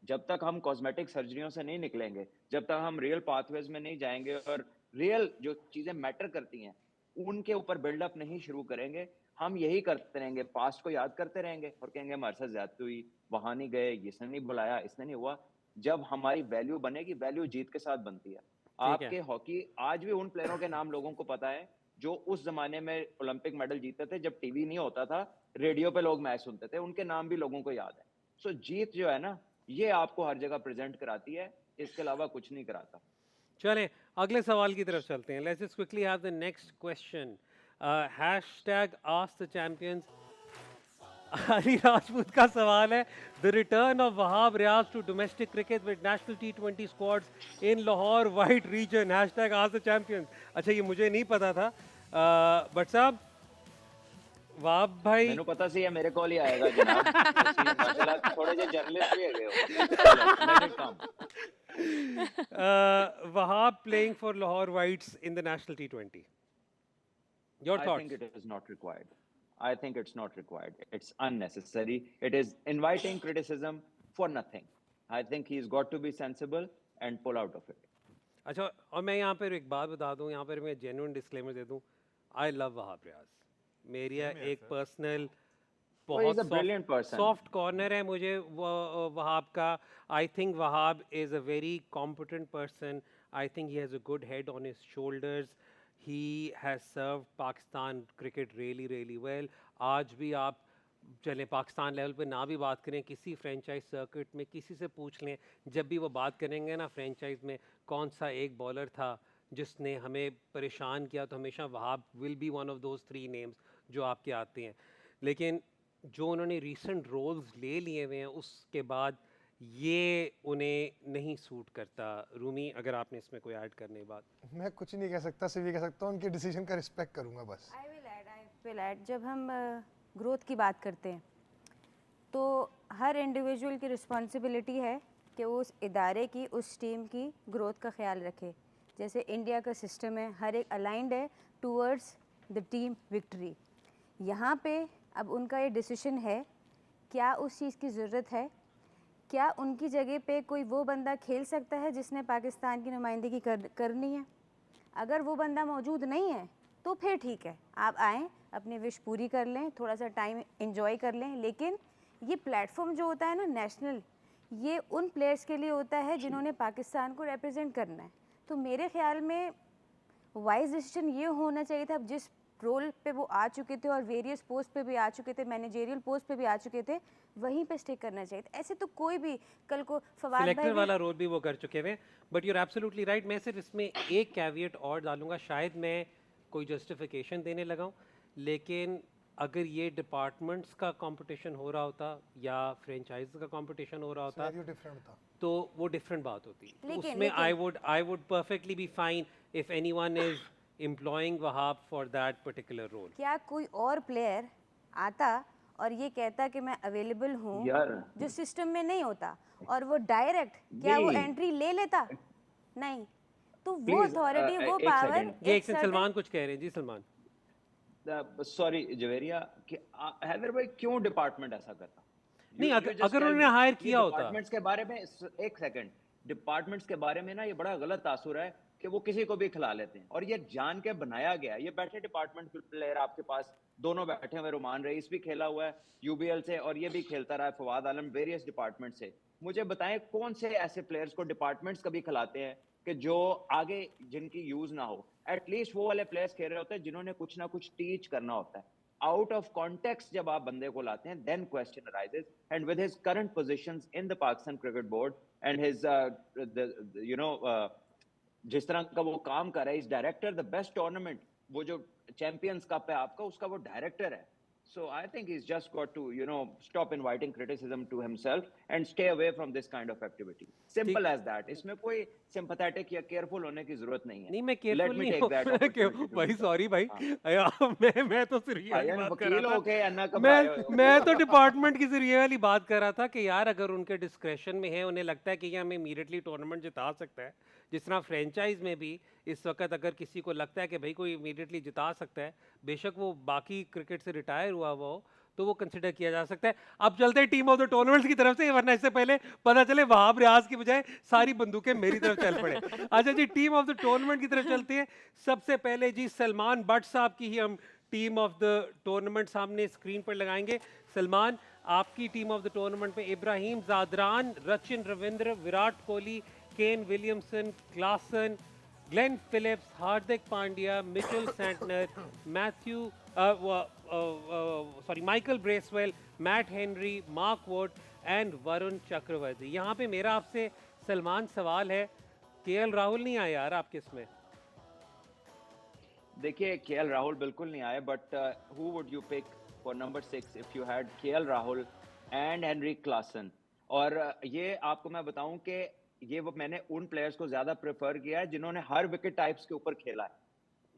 जब तक हम कॉस्मेटिक सर्जरियों से नहीं निकलेंगे, जब तक हम रियल पाथवेज में नहीं जाएंगे और रियल जो चीजें मैटर करती हैं उनके ऊपर बिल्डअप नहीं शुरू करेंगे, हम यही करते रहेंगे, पास्ट को याद करते रहेंगे और कहेंगे हमारे साथ ज्यादती हुई, वहां नहीं गए, इसने नहीं बुलाया, इसने नहीं हुआ। जब हमारी वैल्यू बनेगी, वैल्यू जीत के साथ बनती है। ठीक है। आपके हॉकी आज भी उन प्लेयरों के नाम लोगों को पता है जो उस जमाने में ओलंपिक मेडल जीते थे, जब टीवी नहीं होता था, रेडियो पे लोग मैच सुनते थे, उनके नाम भी लोगों को याद है। सो जीत जो है ना, ये आपको हर जगह प्रेजेंट कराती है, इसके अलावा कुछ नहीं कराता। चलें अगले सवाल की तरफ चलते हैं। Let's just quickly have the next question. Hashtag ask the champions. Ali Rajput का सवाल है, the return of Wahab Riaz to domestic cricket with national T20 squads in Lahore white region, hashtag ask the champions. अच्छा ये मुझे नहीं पता था, बट साहब वहाब भाई मैंने पता सी है मेरे कॉल ही आएगा जनाब। इसी माशाल्लाह थोड़े जे जर्नलिस्ट भी है हो। Let it come. Wahab playing for Lahore Whites in the national T20. Your I thoughts? think it is not required. I think it's not required. It's unnecessary. It is inviting criticism for nothing. I think he's got to be sensible and pull out of it. अच्छा और मैं यहाँ पर एक बात बता दूँ, यहाँ पर मैं जेन्युइन डिस्क्लेमर दे दूँ, आई लव वहाब रियाज, मेरी एक personal Oh, he's a brilliant person. Soft corner है मुझे वहाब का। I think Wahab is a very competent person, I think he has a good head on his shoulders, he has serve Pakistan cricket really really well. आज भी आप चलें Pakistan level पे ना भी बात करें, किसी फ्रेंचाइज सर्किट में किसी से पूछ लें, जब भी वो बात करेंगे ना फ्रेंचाइज में कौन सा एक बॉलर था जिसने हमें परेशान किया, तो हमेशा Wahab will be one of those 3 names जो आपके आते हैं। लेकिन जो उन्होंने रीसेंट रोल्स ले लिए हुए हैं उसके बाद ये उन्हें नहीं सूट करता। रूमी अगर आपने इसमें कोई ऐड करने की बात। मैं कुछ नहीं कह सकता, सिर्फ ये कह सकता हूँ उनके डिसीजन का रिस्पेक्ट करूँगा बस। आई विल ऐड जब हम ग्रोथ की बात करते हैं तो हर इंडिविजुअल की रिस्पॉन्सिबिलिटी है कि वो उस इदारे की, उस टीम की ग्रोथ का ख्याल रखे। जैसे इंडिया का सिस्टम है, हर एक अलाइंड है टूवर्ड्स द टीम विक्ट्री। यहाँ पे अब उनका ये डिसीजन है, क्या उस चीज़ की ज़रूरत है, क्या उनकी जगह पे कोई वो बंदा खेल सकता है जिसने पाकिस्तान की नुमाइंदगी करनी है। अगर वो बंदा मौजूद नहीं है तो फिर ठीक है, आप आएँ, अपनी विश पूरी कर लें, थोड़ा सा टाइम एंजॉय कर लें। लेकिन ये प्लेटफॉर्म जो होता है ना नेशनल, ये उन प्लेयर्स के लिए होता है जिन्होंने पाकिस्तान को रिप्रेजेंट करना है। तो मेरे ख्याल में वाइज डिसीजन ये होना चाहिए था, अब जिस रोल पे वो आ चुके थे और वेरियस पोस्ट पे भी आ चुके थे, मैनेजेरियल पोस्ट पे भी आ चुके थे, वहीं पे स्टिक करना चाहिए था। ऐसे तो कोई भी कल को फवाद सिलेक्टर भाई वाला रोल भी वो कर चुके हैं। But you are absolutely right. मैं सिर्फ इसमें एक कैविएट और डालूंगा, शायद मैं कोई जस्टिफिकेशन देने लगा हूँ, लेकिन अगर ये डिपार्टमेंट्स का कंपटीशन हो रहा होता या फ्रेंचाइज का कंपटीशन हो रहा होता डिफरेंट था तो वो डिफरेंट बात होती। लेकिन- उसमें I would perfectly be fine if anyone is employing Wahab for that particular role. क्या कोई और प्लेयर आता और ये कहता कि मैं अवेलेबल हूँ, यार जो सिस्टम में नहीं होता, और वो डायरेक्ट क्या वो नहीं। एंट्री ले लेता? नहीं। तो वो Please, अथॉरिटी, वो एक पावर second. ये एक सलमान कुछ कह रहे हैं जी। सलमान सॉरी जवेरिया कि हैदर भाई क्यों डिपार्टमेंट ऐसा करता? नहीं, You अगर just अगर tell उन्होंने me, हायर ये किया होता। डिपार्टमेंट्स के बारे में एक सेकंड, डिपार्टमेंट्स के बारे में ना ये बड़ा गलत तासुर है कि वो किसी को भी खिला लेते हैं, और ये जान के बनाया गया। ये बैठे डिपार्टमेंट प्लेयर आपके पास दोनों बैठे हुए, रुमान रईस भी खेला हुआ है यूबीएल से और ये भी खेलता रहा है, फवाद आलम वेरियस डिपार्टमेंट से। मुझे बताएं कौन से ऐसे प्लेयर्स को डिपार्टमेंट्स कभी खिलाते हैं कि जो आगे जिनकी यूज ना हो? एटलीस्ट वो वाले प्लेयर्स खेल रहे होते हैं जिन्होंने कुछ ना कुछ टीच करना होता है। आउट ऑफ कॉन्टेक्स्ट जब आप बंदे को लाते हैं, then question arises. And with his current positions in the Pakistan cricket board and his जिस तरह का वो काम कर रहा है, is director the best tournament, वो जो चैंपियंस कप है आपका, उसका वो डायरेक्टर है। So I think he's just got to, stop inviting criticism to himself and stay away from this kind of activity. Simple as that. इसमें कोई sympathetic या careful होने की जरूरत नहीं है। नहीं मैं Let केयरफुल me नहीं take हूँ। that मैं opportunity to भाई do so. सॉरी भाई, मैं तो सिर्फ ये वाली यार बात कर वकील रहा होके था। अन्ना घबराए हुए हो। मैं तो डिपार्टमेंट की सिर्फ ये वाली बात कर रहा था कि यार अगर उनके डिस्क्रेशन में है, उन्हें लगता है कि ये हमें इमीडिएटली टूर्नामेंट जिता सकता है जिस तरह फ्रेंचाइज में भी इस वक्त अगर किसी को लगता है कि भाई कोई इमीडिएटली जिता सकता है, बेशक वो बाकी क्रिकेट से रिटायर हुआ हो, तो वो कंसिडर किया जा सकता है। अब चलते हैं टीम ऑफ द टूर्नामेंट की तरफ से, वरना इससे पहले पता चले वहाब रियाज की बजाय सारी बंदूकें मेरी तरफ चल पड़े। अच्छा जी, टीम ऑफ द टूर्नामेंट की तरफ चलते हैं। सबसे पहले जी सलमान बट साहब की ही हम टीम ऑफ द टूर्नामेंट सामने स्क्रीन पर लगाएंगे। सलमान, आपकी टीम ऑफ द टूर्नामेंट में Ibrahim Zadran, Rachin Ravindra, Virat Kohli, Kane Williamson, Klaasen, Glenn Phillips, Hardik Pandya, Mitchell Santner, Matthew Michael Bracewell, Matt Henry, Mark Wood and Varun Chakravarthy. यहाँ पे मेरा आपसे सलमान सवाल है, केएल राहुल नहीं आया यार आपके इसमें? देखिए, केएल राहुल बिल्कुल नहीं आए, but who would you pick for number 6 if you had KL Rahul and Heinrich Klaasen? और ये आपको मैं बताऊं कि ये वो मैंने उन प्लेयर्स को ज्यादा प्रेफर किया है जिन्होंने हर विकेट टाइप्स के ऊपर खेला है,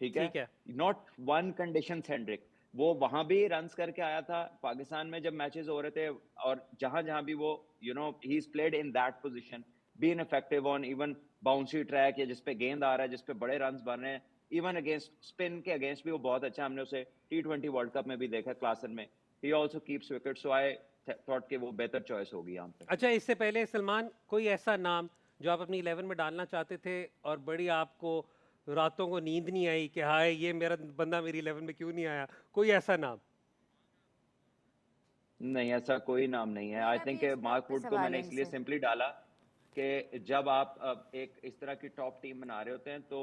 ठीक है? Not one condition centric. वो वहां भी रन्स करके आया था पाकिस्तान में जब मैचेस हो रहे थे, और जहां जहां भी वो he is played in that position, been effective on even bouncy track या जिसपे गेंद आ रहा है, जिसपे बड़े रन्स बन रहे हैं, इवन अगेंस्ट स्पिन के अगेंस्ट भी वो बहुत अच्छा, हमने उसे T20 वर्ल्ड कप में भी देखा क्लासन में। ही also keeps wicket, so I thought कि वो बेहतर चॉइस होगी यहाँ पे। अच्छा, इससे पहले सलमान, कोई ऐसा नाम जो आप अपनी 11 में डालना चाहते थे और बड़ी आपको रातों को नींद नहीं आई कि हाय ये मेरा बंदा मेरी 11 में क्यों नहीं आया, कोई ऐसा नाम? नहीं, ऐसा कोई नाम नहीं है। आई थिंक मार्क वुड को मैंने इसलिए सिंपली डाला कि जब आप एक इस तरह की टॉप टीम बना रहे होते हैं तो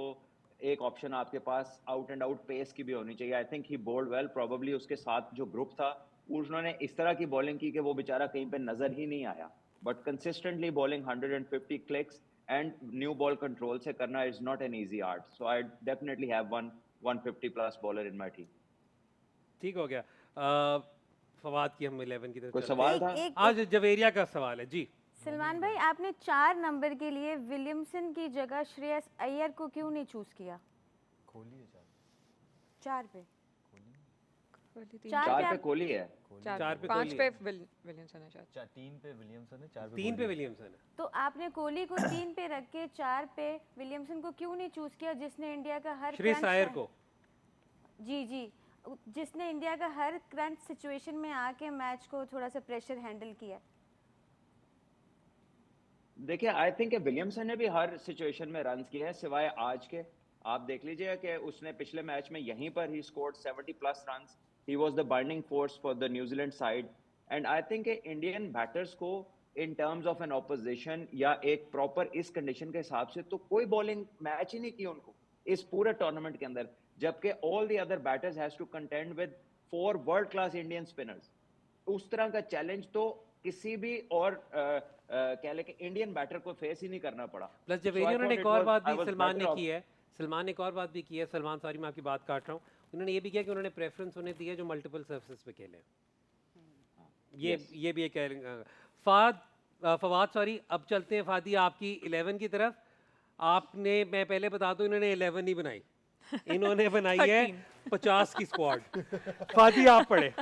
एक ऑप्शन आपके पास आउट एंड आउट पेस की भी होनी चाहिए। I think he bowled well, probably उसके साथ जो ग्रुप था उन्होंने इस तरह की बॉलिंग की कि वो बेचारा कहीं पे नजर ही नहीं आया, but consistently bowling 150 clicks and new ball control से करना is not an easy art, so I definitely have one 150 plus bowler in my team. ठीक हो गया। फवाद की हम 11 की तरफ कोई चलते सवाल एक- था? एक- हैं। आज जवेरिया का सवाल है जी। सलमान भाई, आपने 4 नंबर के लिए विलियमसन की जगह श्रेयस अय्यर को क्यों नहीं चूज किया? खोलिए 4 पे कोहली 4 चार पे पे आप कोहली है। चार पे 5 कोहली पे है। विलियमसन है शायद। 3 पे विलियमसन है, 4 पे 3 पे विलियमसन है। तो आपने कोहली को 3 पे रख के 4 पे विलियमसन को क्यों नहीं चूज किया, जिसने इंडिया का हर श्रेयस crunch अय्यर time- को। जी, जिसने इंडिया का हर क्रंच सिचुएशन में आके मैच को थोड़ा सा प्रेशर हैंडल किया। देखिए, आई थिंक विलियमसन ने भी हर सिचुएशन में रन्स किए हैं सिवाय आज के। आप देख लीजिए कि उसने पिछले मैच में यहीं पर he scored 70 plus runs. He was the binding force for the New Zealand side, and I think Indian batters को in terms of an opposition या एक प्रॉपर इस कंडीशन के हिसाब से तो कोई बॉलिंग मैच ही नहीं की उनको इस पूरे टूर्नामेंट के अंदर, जबकि all the other batters has to contend with 4 world class Indian spinners. उस तरह का चैलेंज तो किसी भी और कह ले कि इंडियन बैटर को फेस ही नहीं करना पड़ा। प्लस So I जवेरिया ने thought एक it और was- बात I भी was सलमान ने better off- की है। सलमान ने एक और बात भी की है। सलमान, सॉरी मैं आपकी बात काट रहा हूँ। उन्होंने ये भी किया कि उन्होंने प्रेफरेंस उन्हें दी है जो मल्टीपल सर्फेस पे खेले। ये भी एक फवाद सॉरी, अब चलते हैं फादी आपकी 11 की तरफ। आपने, मैं पहले बता दूं, इन्होंने 11 नहीं बनाई, इन्होंने बनाई है 50 की स्क्वाड। फादी आप पढ़े।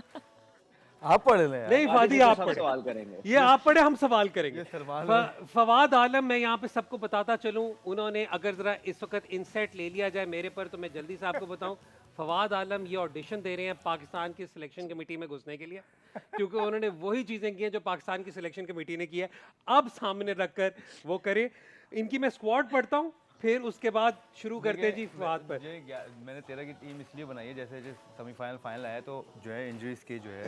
आप पढ़ लें यार। नहीं आज फादी इसी पे आप सब पढ़े। सवाल करेंगे। ये आप पढ़े, हम सवाल करेंगे। ये सवाल फवाद आलम, मैं यहाँ पे सबको बताता चलूँ, उन्होंने अगर ज़रा इस वक्त इंसेट ले लिया जाए मेरे पर तो मैं जल्दी से आपको बताऊँ, फवाद आलम ये ऑडिशन दे रहे हैं पाकिस्तान की सिलेक्शन कमेटी में घुसने के लिए, क्योंकि उन्होंने वही चीज़ें की हैं जो पाकिस्तान की सिलेक्शन कमेटी ने की है। अब सामने रखकर वो करे। इनकी मैं स्क्वाड पढ़ता हूँ, फिर उसके बाद शुरू करते हैं जी फवाद पर। मैंने 13 की टीम इसलिए बनाई है, जैसे सेमीफाइनल फाइनल आया तो जो है इंजरीज के जो है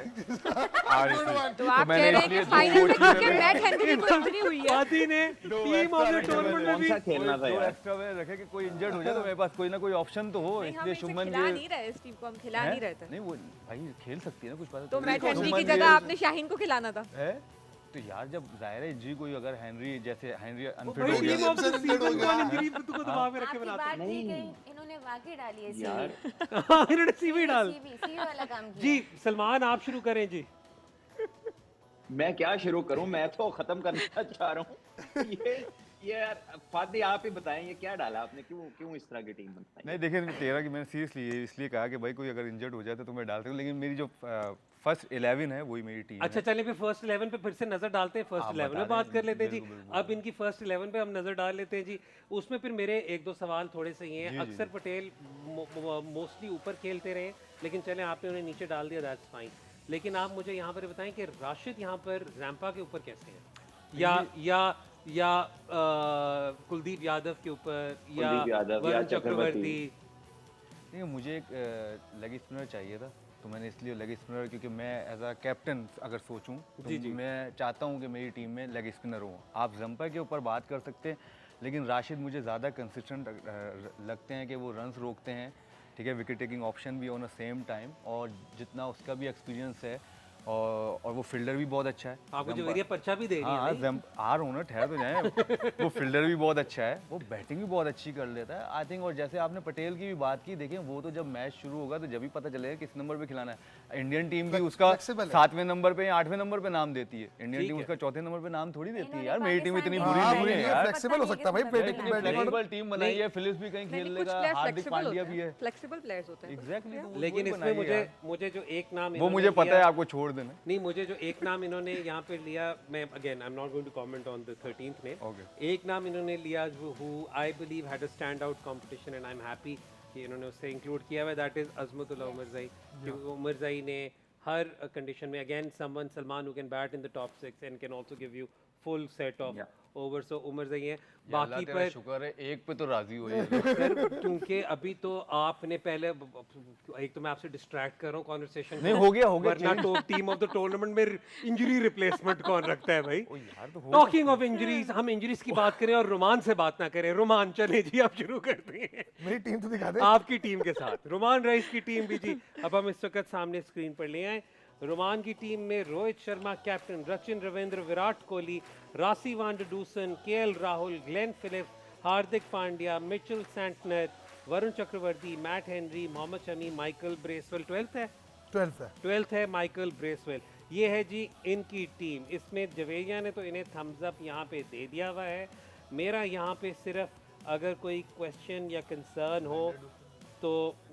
आ रही थी। तो आप मैंने कह रहे हैं कि इसलिए फाइनल में दो क्योंकि मैट हेनरी को इंजरी हुई है। फादी ने टीम ऑफ द टूर्नामेंट में कौन भी सा खेलना था दो यार? एक्स्ट्रा में रखे कि कोई इंजर्ड हो जाए तो मेरे पास कोई ना कोई ऑप्शन तो हो, नहीं, हम इसलिए इसे शुभमन खिला गिल नहीं रहे, इस टीम को हम खिला नहीं रहे थे। नहीं वो भाई खेल सकती है ना, कुछ पता तो मैट हेनरी की शुभमन जगह गिल आपने शाहीन को खिलाना था। है तो यार, जब जाहिर है इंजरी कोई अगर हेनरी जैसे हेनरी अनफिट भाई हो टीम गया ऑफ द सीजन कौन इंजरी को दिमाग में रख के आपकी बनाते बात नहीं। ठीक है, इन्होंने वाकई डाली है यार सीवी। हैं। इन्होंने सीवी डाल। सीवी वाला काम किया। जी सलमान, आप शुरू करें जी। मैं क्या शुरू करूं, मैं तो खत्म करना चाह रहा हूं। ये यार फादी आप ही बताएं, ये क्या डाला आपने, क्यों क्यों इस तरह की टीम बनाई? नहीं देखिए, तेरा कि मैंने सीरियसली इसलिए कहा कि भाई कोई अगर इंजर्ड हो जाए तो मैं डाल सकूँ, लेकिन मेरी जो फर्स्ट 11 है वही मेरी टीम अच्छा है। चलिए फिर फर्स्ट 11 पे फिर से नजर डालते हैं, फर्स्ट आप 11 बता में बात दें, कर लेते हैं जी। बिल्कुल, बिल्कुल, अब इनकी फर्स्ट 11 पे हम नजर डाल लेते हैं जी। उसमें फिर मेरे एक दो सवाल थोड़े से ही हैं। जी, जी, अक्सर पटेल मोस्टली ऊपर खेलते रहे, लेकिन चले आपने उन्हें नीचे डाल दिया, दैट्स फाइन। लेकिन आप मुझे यहाँ पर बताएं कि राशिद यहाँ पर रैंपा के ऊपर कैसे हैं, या कुलदीप यादव के ऊपर, या कुलदीप यादव या वरुण चक्रवर्ती। चक्रवर्ती? नहीं, मुझे एक लेग स्पिनर चाहिए था, तो मैंने इसलिए लेग स्पिनर, क्योंकि मैं एज अ कैप्टन अगर सोचूं तो जी, जी। मैं चाहता हूं कि मेरी टीम में लेग स्पिनर हो। आप जंपर के ऊपर बात कर सकते हैं, लेकिन राशिद मुझे ज़्यादा कंसिस्टेंट लगते हैं कि वो रन्स रोकते हैं, ठीक है, विकेट टेकिंग ऑप्शन भी ऑन द सेम टाइम, और जितना उसका भी एक्सपीरियंस है, और वो फील्डर भी बहुत अच्छा है। आपको जंपर- जवेरिया पर्चा भी दे रही है हाँ, नहीं? आ रहा हूँ ना, ठहर तो जाए। वो फील्डर भी बहुत अच्छा है, वो बैटिंग भी बहुत अच्छी कर लेता है आई थिंक। और जैसे आपने पटेल की भी बात की, देखिए वो तो जब मैच शुरू होगा तो जब ही पता चलेगा किस नंबर पे खिलाना है। इंडियन टीम भी उसका flexible है। 7वें नंबर पे या 8वें नंबर पे नाम देती है, इंडियन ठीक टीम है। उसका 4थे नंबर पे नाम थोड़ी देती है इन्होंने यार। मेरी टीम इतनी पाकिस्तान बुरी हाँ, नहीं बुरी है नहीं है, यार। flexible हो सकता है भाई, बैटिंग इतनी बैटिंग और फ्लेक्सिबल टीम बनाई है, फिलिप्स भी कहीं खेल कुछ लेगा, प्लेयर्स हार्दिक फ्लेक्सिबल पांड्या होते भी हैं, है। फ्लेक्सिबल प्लेयर्स होते हैं। एग्जैक्टली, लेकिन इसमें मुझे जो एक नाम वो मुझे इन्होंने पता है, लिया- आपको छोड़ देना। नहीं, मुझे जो एक नाम इन्होंने यहाँ पे लिया, मैं again I am not going to comment on the 13th name. Okay. एक नाम इन्होंने लिया जो who I believe had a stand out competition, and I am happy कि इन्होंने उससे इंक्लूड किया हुआ, दैट इज अजमतुल्लाह उमरज़ई। क्योंकि उमरज़ई ने हर कंडीशन में, again someone Salman who can bat in the top 6 and can also give you full set of over, so Omarzai है। बाकी पर शुक्र है एक पे तो राजी हो ये। सर, क्योंकि अभी तो आपने पहले एक तो मैं आपसे डिस्ट्रैक्ट कर रहा हूँ कॉन्वर्सेशन, नहीं, हो गया, वरना तो टीम ऑफ द टूर्नामेंट में इंजरी रिप्लेसमेंट कौन रखता है भाई? ओ यार, तो हो टॉकिंग ऑफ इंजरीज, हम इंजरीज की बात करें और रोमान से बात ना करें। रोमान चले जी, आप शुरू करते हैं मेरी टीम तो दिखा दे। आपकी टीम के साथ। रोमान राइस की टीम भी जी अब हम इस वक्त सामने स्क्रीन पर ले आए। रोमान की टीम में Rohit Sharma captain, Sachin Ravindra, Virat Kohli, Rassie van der Dussen, KL Rahul, Glenn Phillips, Hardik Pandya, Mitchell Santner, Varun Chakravarthy, Matt Henry, Mohammed Shami, Michael Bracewell. 12th है 12th है माइकल ब्रेसवेल। ये है जी इनकी टीम। इसमें जवेरिया ने तो इन्हें थम्स अप यहाँ पे दे दिया हुआ है। मेरा यहाँ पे सिर्फ अगर कोई क्वेश्चन या कंसर्न हो तो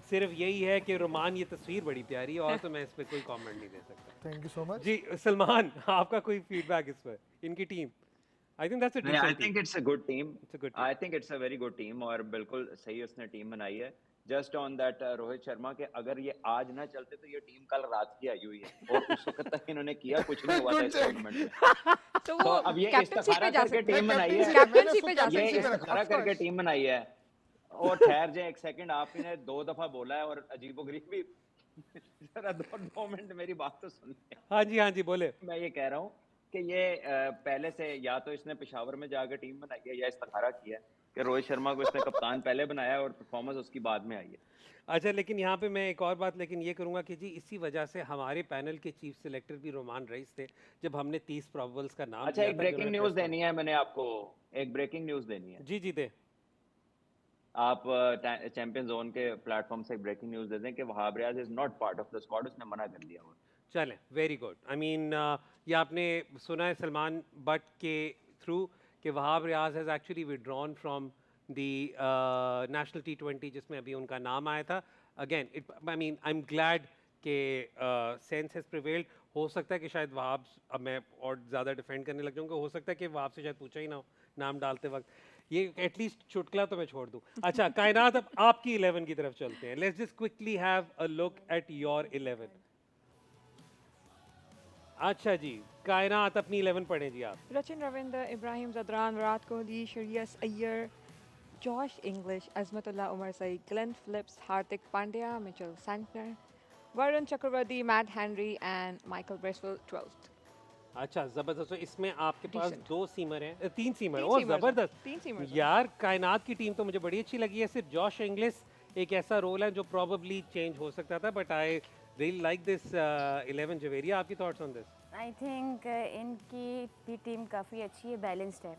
सिर्फ यही है कि रोमान ये तस्वीर बड़ी प्यारी है, और तो मैं इस पर कोई कमेंट नहीं दे सकता। Thank you so much. जी सलमान, आपका कोई फीडबैक इस पर, इनकी team? I think that's a नहीं, I decent think team. it's a good team. It's a good team. I think it's a very good team और बिल्कुल सही उसने टीम बनाई है। Just on that Rohit Sharma के, अगर ये आज ना चलते तो ये टीम कल रात की आई हुई है, और उस वक्त तक इन्होंने किया कुछ नहीं हुआ था इस टूर्नामेंट में। तो तो वो अब ये कैप्टनसी इस्तिखारा पे जा करके सकते हैं, टीम बनाई है, कैप्टनसी पे जा ये सकते हैं। इस्तिखारा Of करके course. टीम बनाई है। और ठहर जाए एक सेकंड, आपने 2 दफा बोला है और अजीबोगरीब भी। जरा 2 मिनट मेरी बात तो सुन ले। हाँ जी बोले। मैं ये कह रहा हूँ कि ये पहले से या तो इसने पेशावर में जाकर टीम बनाई है या इस्तिखारा किया है कि रोहित शर्मा को इसने कप्तान पहले बनाया है और परफॉर्मेंस उसकी बाद में आई है। अच्छा, लेकिन यहाँ पे मैं एक और बात लेकिन ये करूँगा कि जी इसी वजह से हमारे पैनल के चीफ सिलेक्टर भी रोमान रईस थे जब हमने 30 प्रोबेबल्स का नाम अच्छा, लिया एक था, ब्रेकिंग जिन्होंने न्यूज़ press देनी है मैंने आपको, एक ब्रेकिंग न्यूज़ देनी है। जी दे। आप चैंपियन जोन के प्लेटफॉर्म से एक ब्रेकिंग न्यूज़ दे दें कि Wahab Riaz is not part of the squad, उसने मना कर दिया हुआ। चलें, वेरी गुड। आई मीन ये आपने सुना है सलमान बट के थ्रू कि Wahab Riaz has actually withdrawn from the national T20 जिसमें अभी उनका नाम आया था। Again I mean I am glad के सेंस हैज़ प्रिवेल्ड। हो सकता है कि शायद वहाब, अब मैं और ज़्यादा डिफेंड करने लग जाऊँगा, हो सकता है कि वहाब से शायद पूछा ही ना हो नाम डालते वक्त। ये एटलीस्ट चुटकुला तो मैं छोड़ दूँ। अच्छा कायनात, अब आपकी 11 की तरफ चलते हैं। Let's just quickly have a look at your 11। अच्छा जी, कायनात अपनी 11 पढ़ें जी आप। Rachin Ravindra, Ibrahim Zadran, Virat Kohli, Shreyas Iyer, Josh Inglis, Azmatullah Omarzai, Glenn Phillips, Hardik Pandya, Mitchell Santner, Varun Chakravarthy, Matt Henry and Michael Bracewell 12th। अच्छा जबरदस्त। तो इसमें आपके पास Decent. 2 सीमर हैं, 3 सीमर। तीन ओ सीमर्स हैं, जबरदस्त। 3 सीमर्स हैं। यार कायनात की टीम तो मुझे बड़ी अच्छी लगी है। सिर्फ जॉश इंग्लिश एक ऐसा रोल है जो प्रोबेबली चेंज हो सकता था, but I really like this 11। Javeria, आपकी thoughts on this? I think इनकी भी टीम काफ़ी अच्छी है, बैलेंस्ड है।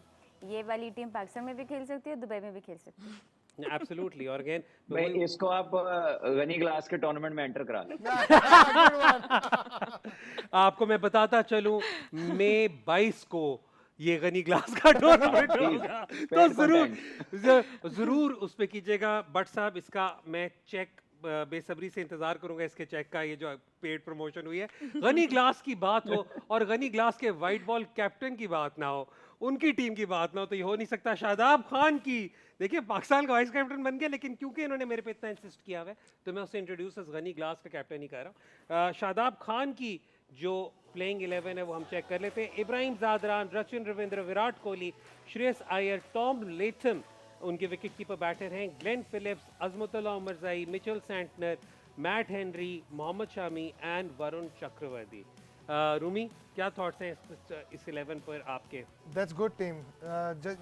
ये वाली टीम पाकिस्तान में भी खेल सकती है, दुबई में भी खेल सकती है। एब्सोल्युटली। और अगेन भाई इसको आप गनी ग्लास के टूर्नामेंट में एंटर करा लें। आपको मैं बताता चलूं, मई 22 को ये गनी ग्लास का टूर्नामेंट होगा तो Paid जरूर जरूर उस पे कीजिएगा। बट साहब इसका मैं चेक बेसब्री से इंतजार करूंगा इसके चेक का, ये जो पेड प्रमोशन हुई है। गनी ग्लास की बात हो और गनी ग्लास के वाइट बॉल कैप्टन की बात ना हो, उनकी टीम की बात ना हो, तो ये हो नहीं सकता। शादाब खान की, देखिए पाकिस्तान का वाइस कैप्टन बन गया, लेकिन क्योंकि इन्होंने मेरे पे इतना इंसिस्ट किया हुआ है तो मैं उसे इंट्रोड्यूस एज गनी ग्लास का कैप्टन ही कर रहा हूँ। शादाब खान की जो प्लेइंग 11 है वो हम चेक कर लेते हैं। इब्राहिम जादरान, रचिन रविंद्र, विराट कोहली, श्रेयस अय्यर, टॉम लेथम उनके विकेट कीपर बैटर हैं, Glenn Phillips, Azmatullah Omarzai, Mitchell Santner, Matt Henry, Mohammed Shami and Varun Chakravarthy. Rumi, क्या थॉट्स हैं इस 11 पर आपके? That's good team.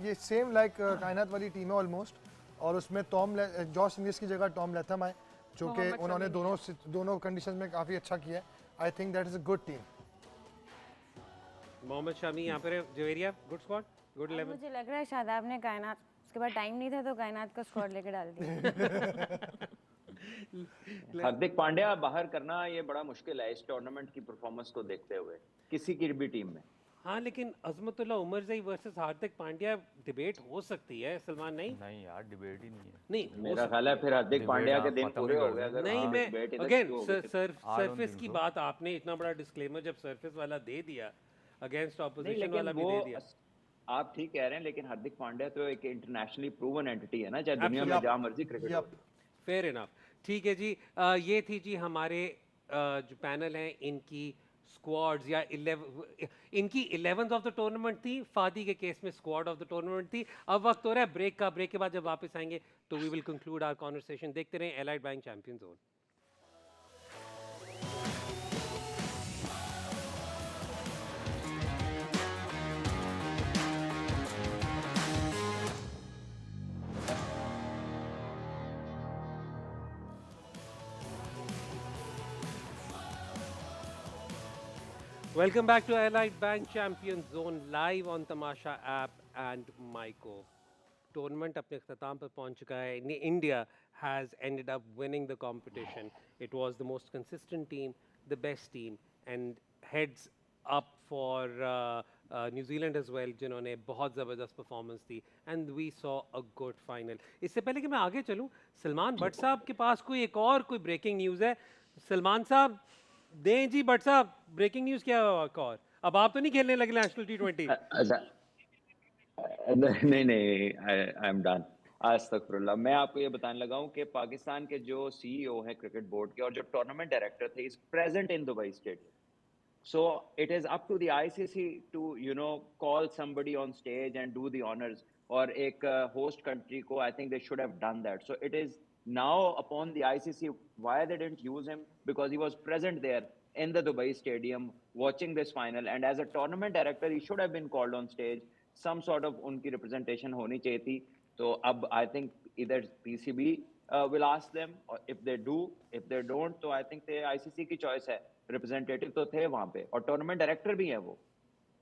ये सेम लाइक कायनात वाली टीम है ऑलमोस्ट, और उसमें जॉश इंग्लिश की जगह टॉम लेथम आए, जो कि मोहम्मद उन्होंने शमी दोनों कंडीशन में काफ़ी अच्छा किया है। I think that is a good team. Mohammed Shami यहाँ पर है, जवेरिया, गुड स्क्वाड, गुड अब 11। मुझे लग रहा है शादाब ने कायनात, उसके बाद टाइम नहीं था तो कायनात का स्क्वाड लेके डाल दिया। हार्दिक पांड्या बाहर करना ये बड़ा मुश्किल है इस टूर्नामेंट की परफॉर्मेंस को देखते हुए, किसी की भी टीम में। हाँ, लेकिन Azmatullah Omarzai versus Hardik Pandya debate हो सकती है सलमान, नहीं? नहीं यार, डिबेट ही नहीं है। नहीं मेरा ख्याल है फिर हार्दिक Debate पांड्या के आप दिन खत्म पूरे ही हो कर गए दें। अगर नहीं, वहाँ मैं debate इधर अगेन शुरू हो गई तो। सरफेस think की so. बात, आपने इतना बड़ा डिस्क्लेमर जब सरफेस वाला दे दिया, अगेंस्ट नहीं, ऑपोजिशन लेकिन वाला भी वो दे दिया। आप ठीक कह रहे हैं, लेकिन हार्दिक पांड्या तो एक इंटरनेशनली प्रूवन एंटिटी है ना, चाहे दुनिया में Absolutely. जहाँ मर्जी क्रिकेट हो। फेयर इनफ, ठीक है जी। ये थी जी हमारे जो पैनल हैं, इनकी स्क्वाड्स या 11, इनकी 11th ऑफ द टूर्नामेंट थी, फादी के केस में स्क्वाड ऑफ द टूर्नामेंट थी। अब वक्त हो रहा है ब्रेक का। ब्रेक के बाद जब वापस आएंगे तो we will conclude our conversation. देखते रहें Allied Bank champion zone. Welcome back to Allied Bank Champions Zone live on Tamasha app and Myco. Tournament अपने अख्ताम पर पहुंच चुका है. India has ended up winning the competition. It was the most consistent team, the best team, and heads up for New Zealand as well, जिन्होंने बहुत ज़बरदस्त performance the, and we saw a good final. इससे पहले कि मैं आगे चलूं, सलमान भट्ट साहब के पास कोई ब्रेकिंग न्यूज़ है? सलमान साहब दें जी। भट्ट साहब, ब्रेकिंग न्यूज़ क्या है एक और? अब आप तो नहीं खेलने लगे नेशनल T20? नहीं, आई एम डन। अस्तगफुरुल्लाह। मैं आपको ये बताने लगा हूँ कि पाकिस्तान के जो सीईओ हैं क्रिकेट बोर्ड के और जो टूर्नामेंट डायरेक्टर थे, is present in Dubai stadium. So it is up to the ICC to, call somebody on stage and do the honors. और एक host country को, I think they should have done that. So it is now upon the ICC why they didn't use him, because he was present there in the Dubai stadium watching this final. And as a tournament director, he should have been called on stage. Some sort of उनकी representation होनी चाहिए थी. तो अब I think either PCB will ask them, or if they do, if they don't, तो I think the ICC की choice है. Representative तो थे वहां पे और टूर्नामेंट डायरेक्टर भी हैं वो।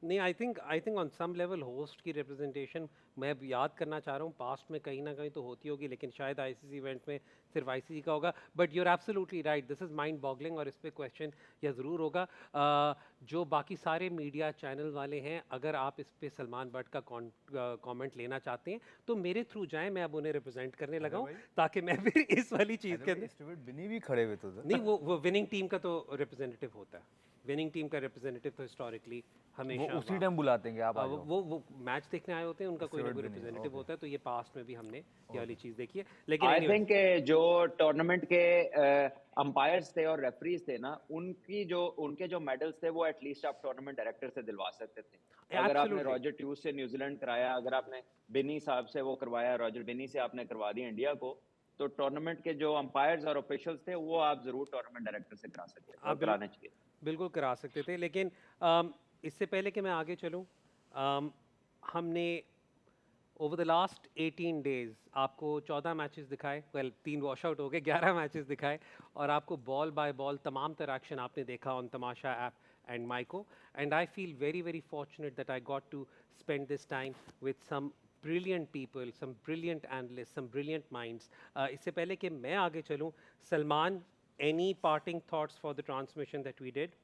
नहीं, I think on some level host की रिप्रेजेंटेशन मैं अब याद करना चाह रहा हूँ, पास्ट में कहीं ना कहीं तो होती होगी, लेकिन शायद आईसीसी इवेंट में सिर्फ आईसीसी का होगा। But you are absolutely right, this is mind boggling, और इस पर क्वेश्चन या ज़रूर होगा। जो बाकी सारे मीडिया चैनल वाले हैं, अगर आप इस पे सलमान भट्ट का कमेंट लेना चाहते हैं तो मेरे थ्रू जाएं, मैं अब उन्हें रिप्रेजेंट करने लगा हूँ, ताकि मैं फिर इस वाली चीज़ के अंदर स्टुअर्ट बिनी भी खड़े हुए थे उधर। नहीं, वो विनिंग टीम का तो रिप्रेजेंटेटिव होता है। विनिंग टीम का रिप्रेजेंटेटिव तो हिस्टोरिकली हमेशा वो उसी टाइम बुलाते हैं कि आप आ जाओ। वो मैच देखने आए होते हैं, उनका कोई ना कोई Steward भी नहीं, रिप्रेजेंटेटिव okay. होता है। तो ये पास्ट में भी हमने ये वाली चीज़ देखी है। लेकिन आई anyway, थिंक जो टूर्नामेंट के अंपायर्स थे और रेफरीज थे ना, उनके जो मेडल्स थे वो एटलीस्ट आप टूर्नामेंट डायरेक्टर से दिलवा सकते थे। अगर आपने Absolutely. रॉजर ट्यूज से न्यूजीलैंड कराया, अगर आपने बिनी साहब से वो करवाया, रॉजर बिनी से आपने करवा दिया इंडिया को, तो टूर्नामेंट के जो अंपायर्स और ऑफिशियल्स थे वो आप जरूर टूर्नामेंट डायरेक्टर से करा सकते थे, आप कराने चाहिए। बिल्कुल करा सकते थे। लेकिन इससे पहले कि मैं आगे चलूँ, हमने ओवर द लास्ट 18 डेज आपको 14 मैचेस दिखाए, 3 वॉश आउट हो गए, 11 मैचेस दिखाए, और आपको बॉल बाय बॉल तमाम तरह एक्शन आपने देखा on Tamasha app and Myco. And I feel very very fortunate that I got to spend this time with some brilliant people, some brilliant analysts, some brilliant minds. इससे पहले कि मैं आगे चलूँ, Salman, any parting thoughts for the transmission that we did?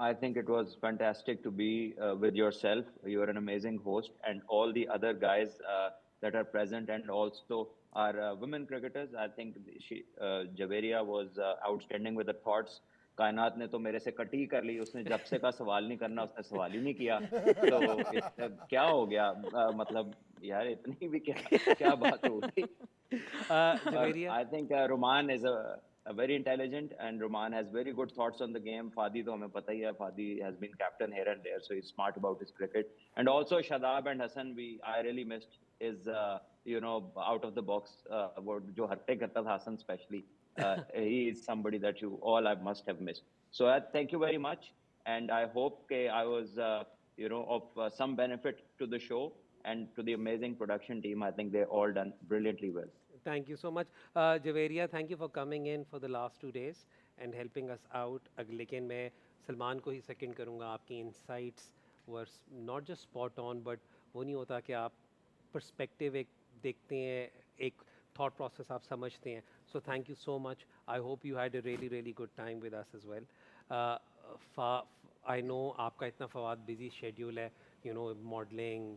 I think it was fantastic to be with yourself. You are an amazing host, and all the other guys that are present, and also our women cricketers. I think Javeria was outstanding with the thoughts. कायनात ने तो मेरे से cut ही कर ली, उसने जब से का सवाल नहीं करना, उसने सवाल ही नहीं किया। तो क्या हो गया? मतलब यार इतनी भी क्या क्या बात हो गई? Javeria, I think Roman is a very intelligent, and Roman has very good thoughts on the game. Fadi to हमें पता ही है, Fadi has been captain here and there, so he's smart about his cricket. And also Shadab and Hassan, I really missed his out of the box वो जो हरकतें करता था Hassan especially. He is somebody that you all I must have missed. So thank you very much, and I hope I was of some benefit to the show and to the amazing production team. I think they all done brilliantly well. thank you so much. Javeria, thank you for coming in for the last 2 days and helping us out. लेकिन मैं सलमान को ही second करूँगा, आपकी insights were not just spot on, but वो नहीं होता कि आप पर्सपेक्टिव एक देखते हैं, एक थॉट प्रोसेस आप समझते हैं. So thank you so much. I hope you had a really good time with us as well. I know आपका इतना फवाद बिजी शेड्यूल है, मॉडलिंग,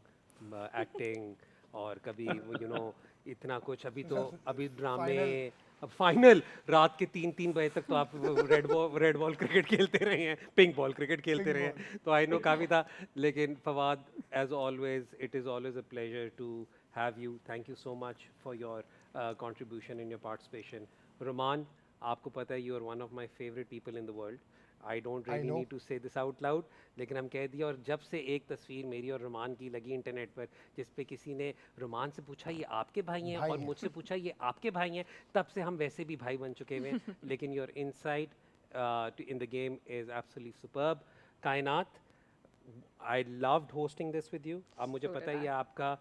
एक्टिंग और कभी इतना कुछ. अभी ड्रामे, अब फाइनल रात के 3 बजे तक तो आप रेड बॉल क्रिकेट खेलते रहे हैं, पिंक बॉल क्रिकेट खेलते रहे हैं, तो आई नो काफ़ी था. लेकिन Fawad, as always it is always a pleasure to have you. Thank you so much for your contribution in your participation. Roman, आपको पता है you are one of my favorite people in the world. I don't really need to say this out loud, लेकिन हम कह दिया. और जब से एक तस्वीर मेरी और रोमान की लगी इंटरनेट पर, जिस पे किसी ने रोमान से पूछा ये आपके भाई हैं और मुझसे पूछा ये आपके भाई हैं, तब से हम वैसे भी भाई बन चुके हुए हैं. लेकिन your insight in the game is absolutely superb. Kainat, I loved hosting this with you. अब मुझे पता है ये आपका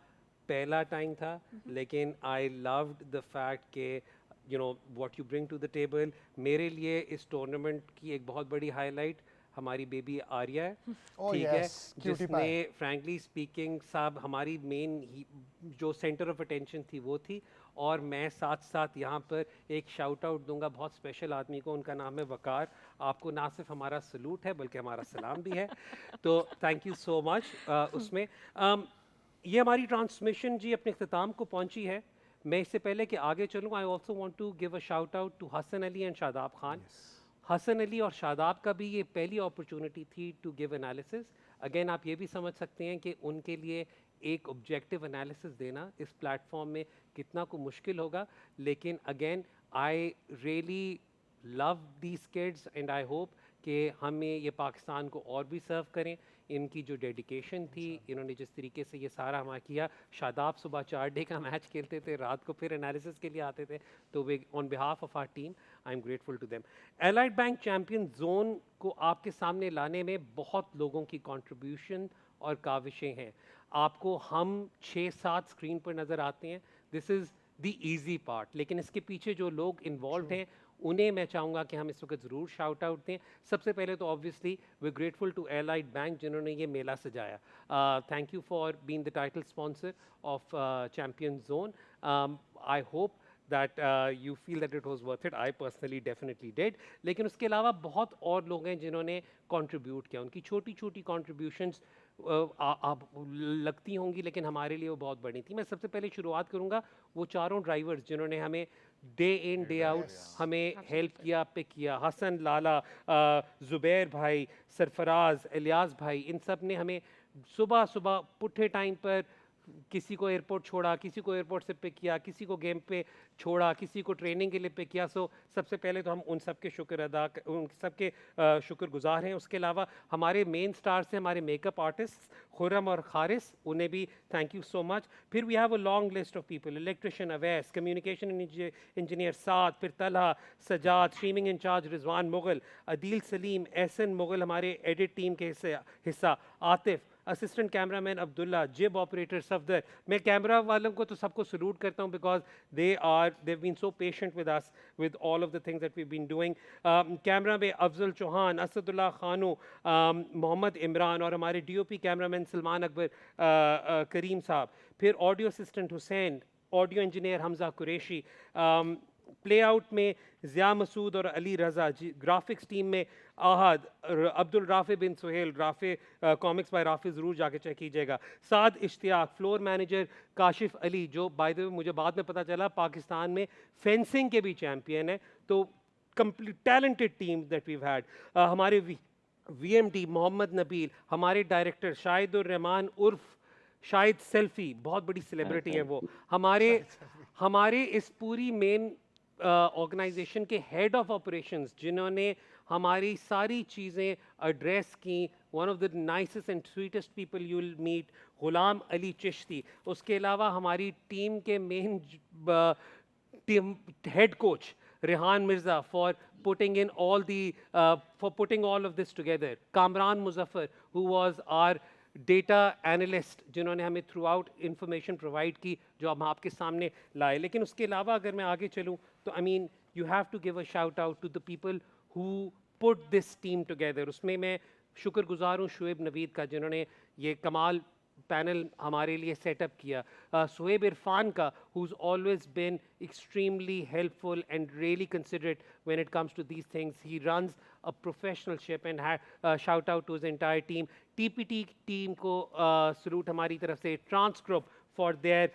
पहला टाइम था, लेकिन आई लव्ड द फैक्ट के what you bring to the table. मेरे लिए इस टूर्नामेंट की एक बहुत बड़ी हाईलाइट हमारी बेबी आर्या है, ठीक है, जिसने फ्रैंकली स्पीकिंग साहब हमारी मेन जो सेंटर ऑफ अटेंशन थी वो थी. और मैं साथ साथ यहाँ पर एक शाउट आउट दूंगा बहुत स्पेशल आदमी को, उनका नाम है वकार. आपको ना सिर्फ हमारा सलूट है बल्कि हमारा सलाम भी है, तो थैंक यू सो मच उसमें. ये हमारी ट्रांसमिशन जी अपने अख्ताम को पहुंची है. मैं इससे पहले कि आगे चलूँ, I also want to give a shout out to Hasan Ali and Shadab Khan. Hasan Ali और शादाब का भी ये पहली अपॉर्चुनिटी थी टू गिव एनालिसिस. अगेन आप ये भी समझ सकते हैं कि उनके लिए एक ऑब्जेक्टिव एनालिसिस देना इस प्लेटफॉर्म में कितना को मुश्किल होगा. लेकिन again I really love these kids and I hope कि हमें ये पाकिस्तान को और भी सर्व करें. इनकी जो डेडिकेशन थी, इन्होंने जिस तरीके से ये सारा हमारा किया. शादाब सुबह 4 डे का मैच खेलते थे, रात को फिर एनालिसिस के लिए आते थे, तो वे on behalf of our team I am grateful to them. Allied Bank Champion Zone को आपके सामने लाने में बहुत लोगों की कंट्रीब्यूशन और काविशें हैं. आपको हम 6-7 स्क्रीन पर नज़र आते हैं, this is the easy part, लेकिन इसके पीछे जो लोग इन्वॉल्व हैं उन्हें मैं चाहूँगा कि हम इस वक्त ज़रूर शाउट आउट दें. सबसे पहले तो obviously we grateful to Allied Bank जिन्होंने ये मेला सजाया. Thank you for being the title sponsor of Champion Zone. I hope that you feel that it was worth it. I personally definitely did. लेकिन उसके अलावा बहुत और लोग हैं जिन्होंने contribute किया. उनकी छोटी छोटी contributions आप लगती होंगी, लेकिन हमारे लिए वो बहुत बड़ी थी. मैं सबसे पहले शुरुआत करूँगा वो चारों ड्राइवर्स जिन्होंने हमें डे इन डे आउट हमें हेल्प किया, पिक किया. हसन, लाला, ज़ुबैर भाई, सरफराज, इलियास भाई, इन सब ने हमें सुबह सुबह पुट्ठे टाइम पर किसी को एयरपोर्ट छोड़ा, किसी को एयरपोर्ट से पिक किया, किसी को गेम पे छोड़ा, किसी को ट्रेनिंग के लिए पिक किया. सो सबसे पहले तो हम उन सब के उन सब के शुक्रगुजार हैं. उसके अलावा हमारे मेन स्टार्स हैं, हमारे मेकअप आर्टिस्ट खुर्रम और खारिस, उन्हें भी थैंक यू सो मच. फिर we have a long list of people, electrician Awais, communication engineer Saad, फिर तलहा, सजाद, स्ट्रीमिंग इंचार्ज रिजवान मुगल, अदील सलीम, एहसन मुगल हमारे एडिट टीम के हिस्सा, आतिफ, असिस्टेंट कैमरामैन अब्दुल्ला, जिब ऑपरेटर सफदर. मैं कैमरा वालों को तो सबको सलूट करता हूँ because they've been so patient with us with all of the things that we've been doing. Camera में अफजल चौहान, असदुल्ला खानू, मोहम्मद इमरान और हमारे DOP कैमरामैन सलमान अकबर करीम साहब. फिर audio assistant Hussain, audio engineer Hamza Qureshi, play out में ज़िया मसूद और अली रज़ा, ग्राफिक्स टीम में आहद, अब्दुल राफे बिन सुहेल, राफे कॉमिक्स बाय राफे ज़रूर जाके चेक कीजिएगा, साद इश्तियाक, फ्लोर मैनेजर काशिफ अली, जो बाय द वे मुझे बाद में पता चला पाकिस्तान में फेंसिंग के भी चैम्पियन है, तो complete talented team that weave had. हमारे वीएमडी मोहम्मद नबील, हमारे डायरेक्टर शाहिदुर रहमान उर्फ शाहिद सेल्फी, बहुत बड़ी सेलिब्रिटी हैं वो, हमारे इस पूरी मेन ऑर्गेनाइजेशन के हेड ऑफ ऑपरेशंस जिन्होंने हमारी सारी चीज़ें एड्रेस की, one of the nicest and sweetest people you will meet, Ghulam Ali Chishti. उसके अलावा हमारी टीम के main team head coach Rehan Mirza for putting in all the for putting all of this together, Kamran Muzaffar who was our data analyst जिन्होंने हमें through out information provide की जो हम आपके सामने लाए। लेकिन उसके अलावा अगर मैं आगे चलूँ तो I mean you have to give a shout out to the people who put this team together. उसमें मैं शुक्रगुजार हूँ शुएब नवीद का जिन्होंने ये कमाल पैनल हमारे लिए सेटअप किया, सुहेब इरफान का who's always been extremely helpful and really considerate when it comes to these things. He runs a professional ship and shout out to his entire team. TPT team को salute हमारी तरफ से, Transgroup for their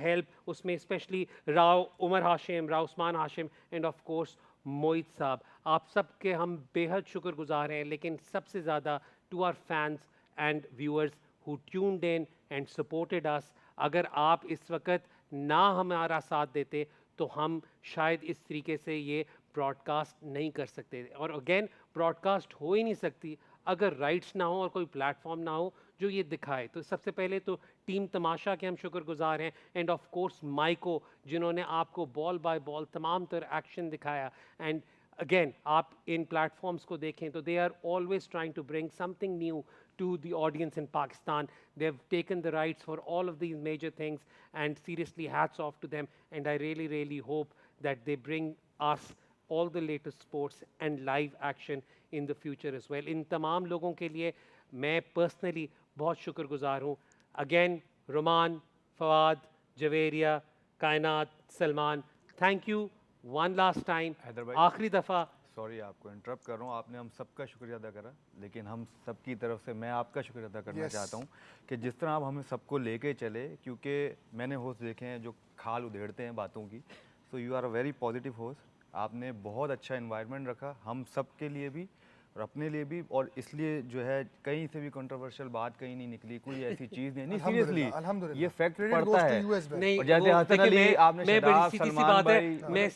help, उसमें especially Rao Umar Hashim, Rao Usman Hashim and of course मोहित साहब। आप सब के हम बेहद शुक्रगुजार हैं, लेकिन सबसे ज़्यादा to our fans and viewers who tuned in and supported us. अगर आप इस वक्त ना हमारा साथ देते तो हम शायद इस तरीके से ये ब्रॉडकास्ट नहीं कर सकते, और अगेन ब्रॉडकास्ट हो ही नहीं सकती अगर राइट्स ना हो और कोई प्लेटफॉर्म ना हो जो ये दिखाए। तो सबसे पहले तो टीम तमाशा के हम शुक्रगुजार हैं, एंड ऑफ कोर्स माइको जिन्होंने आपको बॉल बाय बॉल तमाम तर एक्शन दिखाया। एंड अगेन आप इन प्लेटफॉर्म्स को देखें तो they are always trying to bring something new to the audience in Pakistan. They've taken the rights for all of these major things, and seriously hats off to them, and I really really hope that they bring us all the latest sports and live action in the future as well. इन तमाम लोगों के लिए मैं personally बहुत शुक्रगुजार हूँ। Again, Roman, Fawad, Javeria, कायनात, Salman, thank you one last time, Haider भाई, आखिरी दफ़ा। सॉरी आपको इंटरप्ट कर रहा हूँ, आपने हम सबका शुक्रिया अदा करा, लेकिन हम सबकी तरफ से मैं आपका शुक्रिया अदा करना चाहता हूँ कि जिस तरह आप हमें सबको लेके चले, क्योंकि मैंने होस्ट देखे हैं जो खाल उधेड़ते हैं बातों की। So you are a very positive host, आपने बहुत अच्छा इन्वायरमेंट रखा हम सब के लिए भी और अपने लिए भी, और इसलिए जो है कहीं से भी कंट्रोवर्शियल बात कहीं नहीं निकली, कोई ऐसी चीज़ नहीं, सीरियसली ये फैक्ट पड़ता है। नहीं, और जैसे हसन अली, आपने मैं शदाब, बड़ी सीधी सी सलमान बात है, भाई, मैं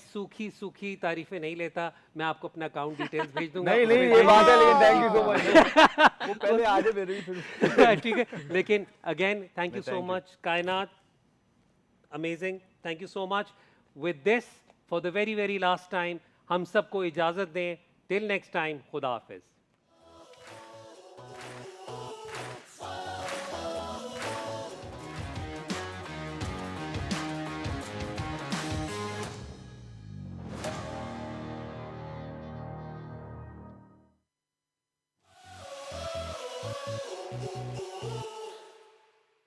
सूखी तारीफें नहीं लेता, मैं आपको अपना अकाउंट डिटेल्स भेज दूंगा। नहीं नहीं ये बात है, लेकिन थैंक यू सो मच। वो पहले आ जाए मेरे फिर ठीक है, लेकिन again thank you so thank you. Much Kainat, amazing, thank you so much. With this for the very very last time हम सबको इजाज़त दें, टिल नेक्स्ट टाइम, खुदा हाफिज़।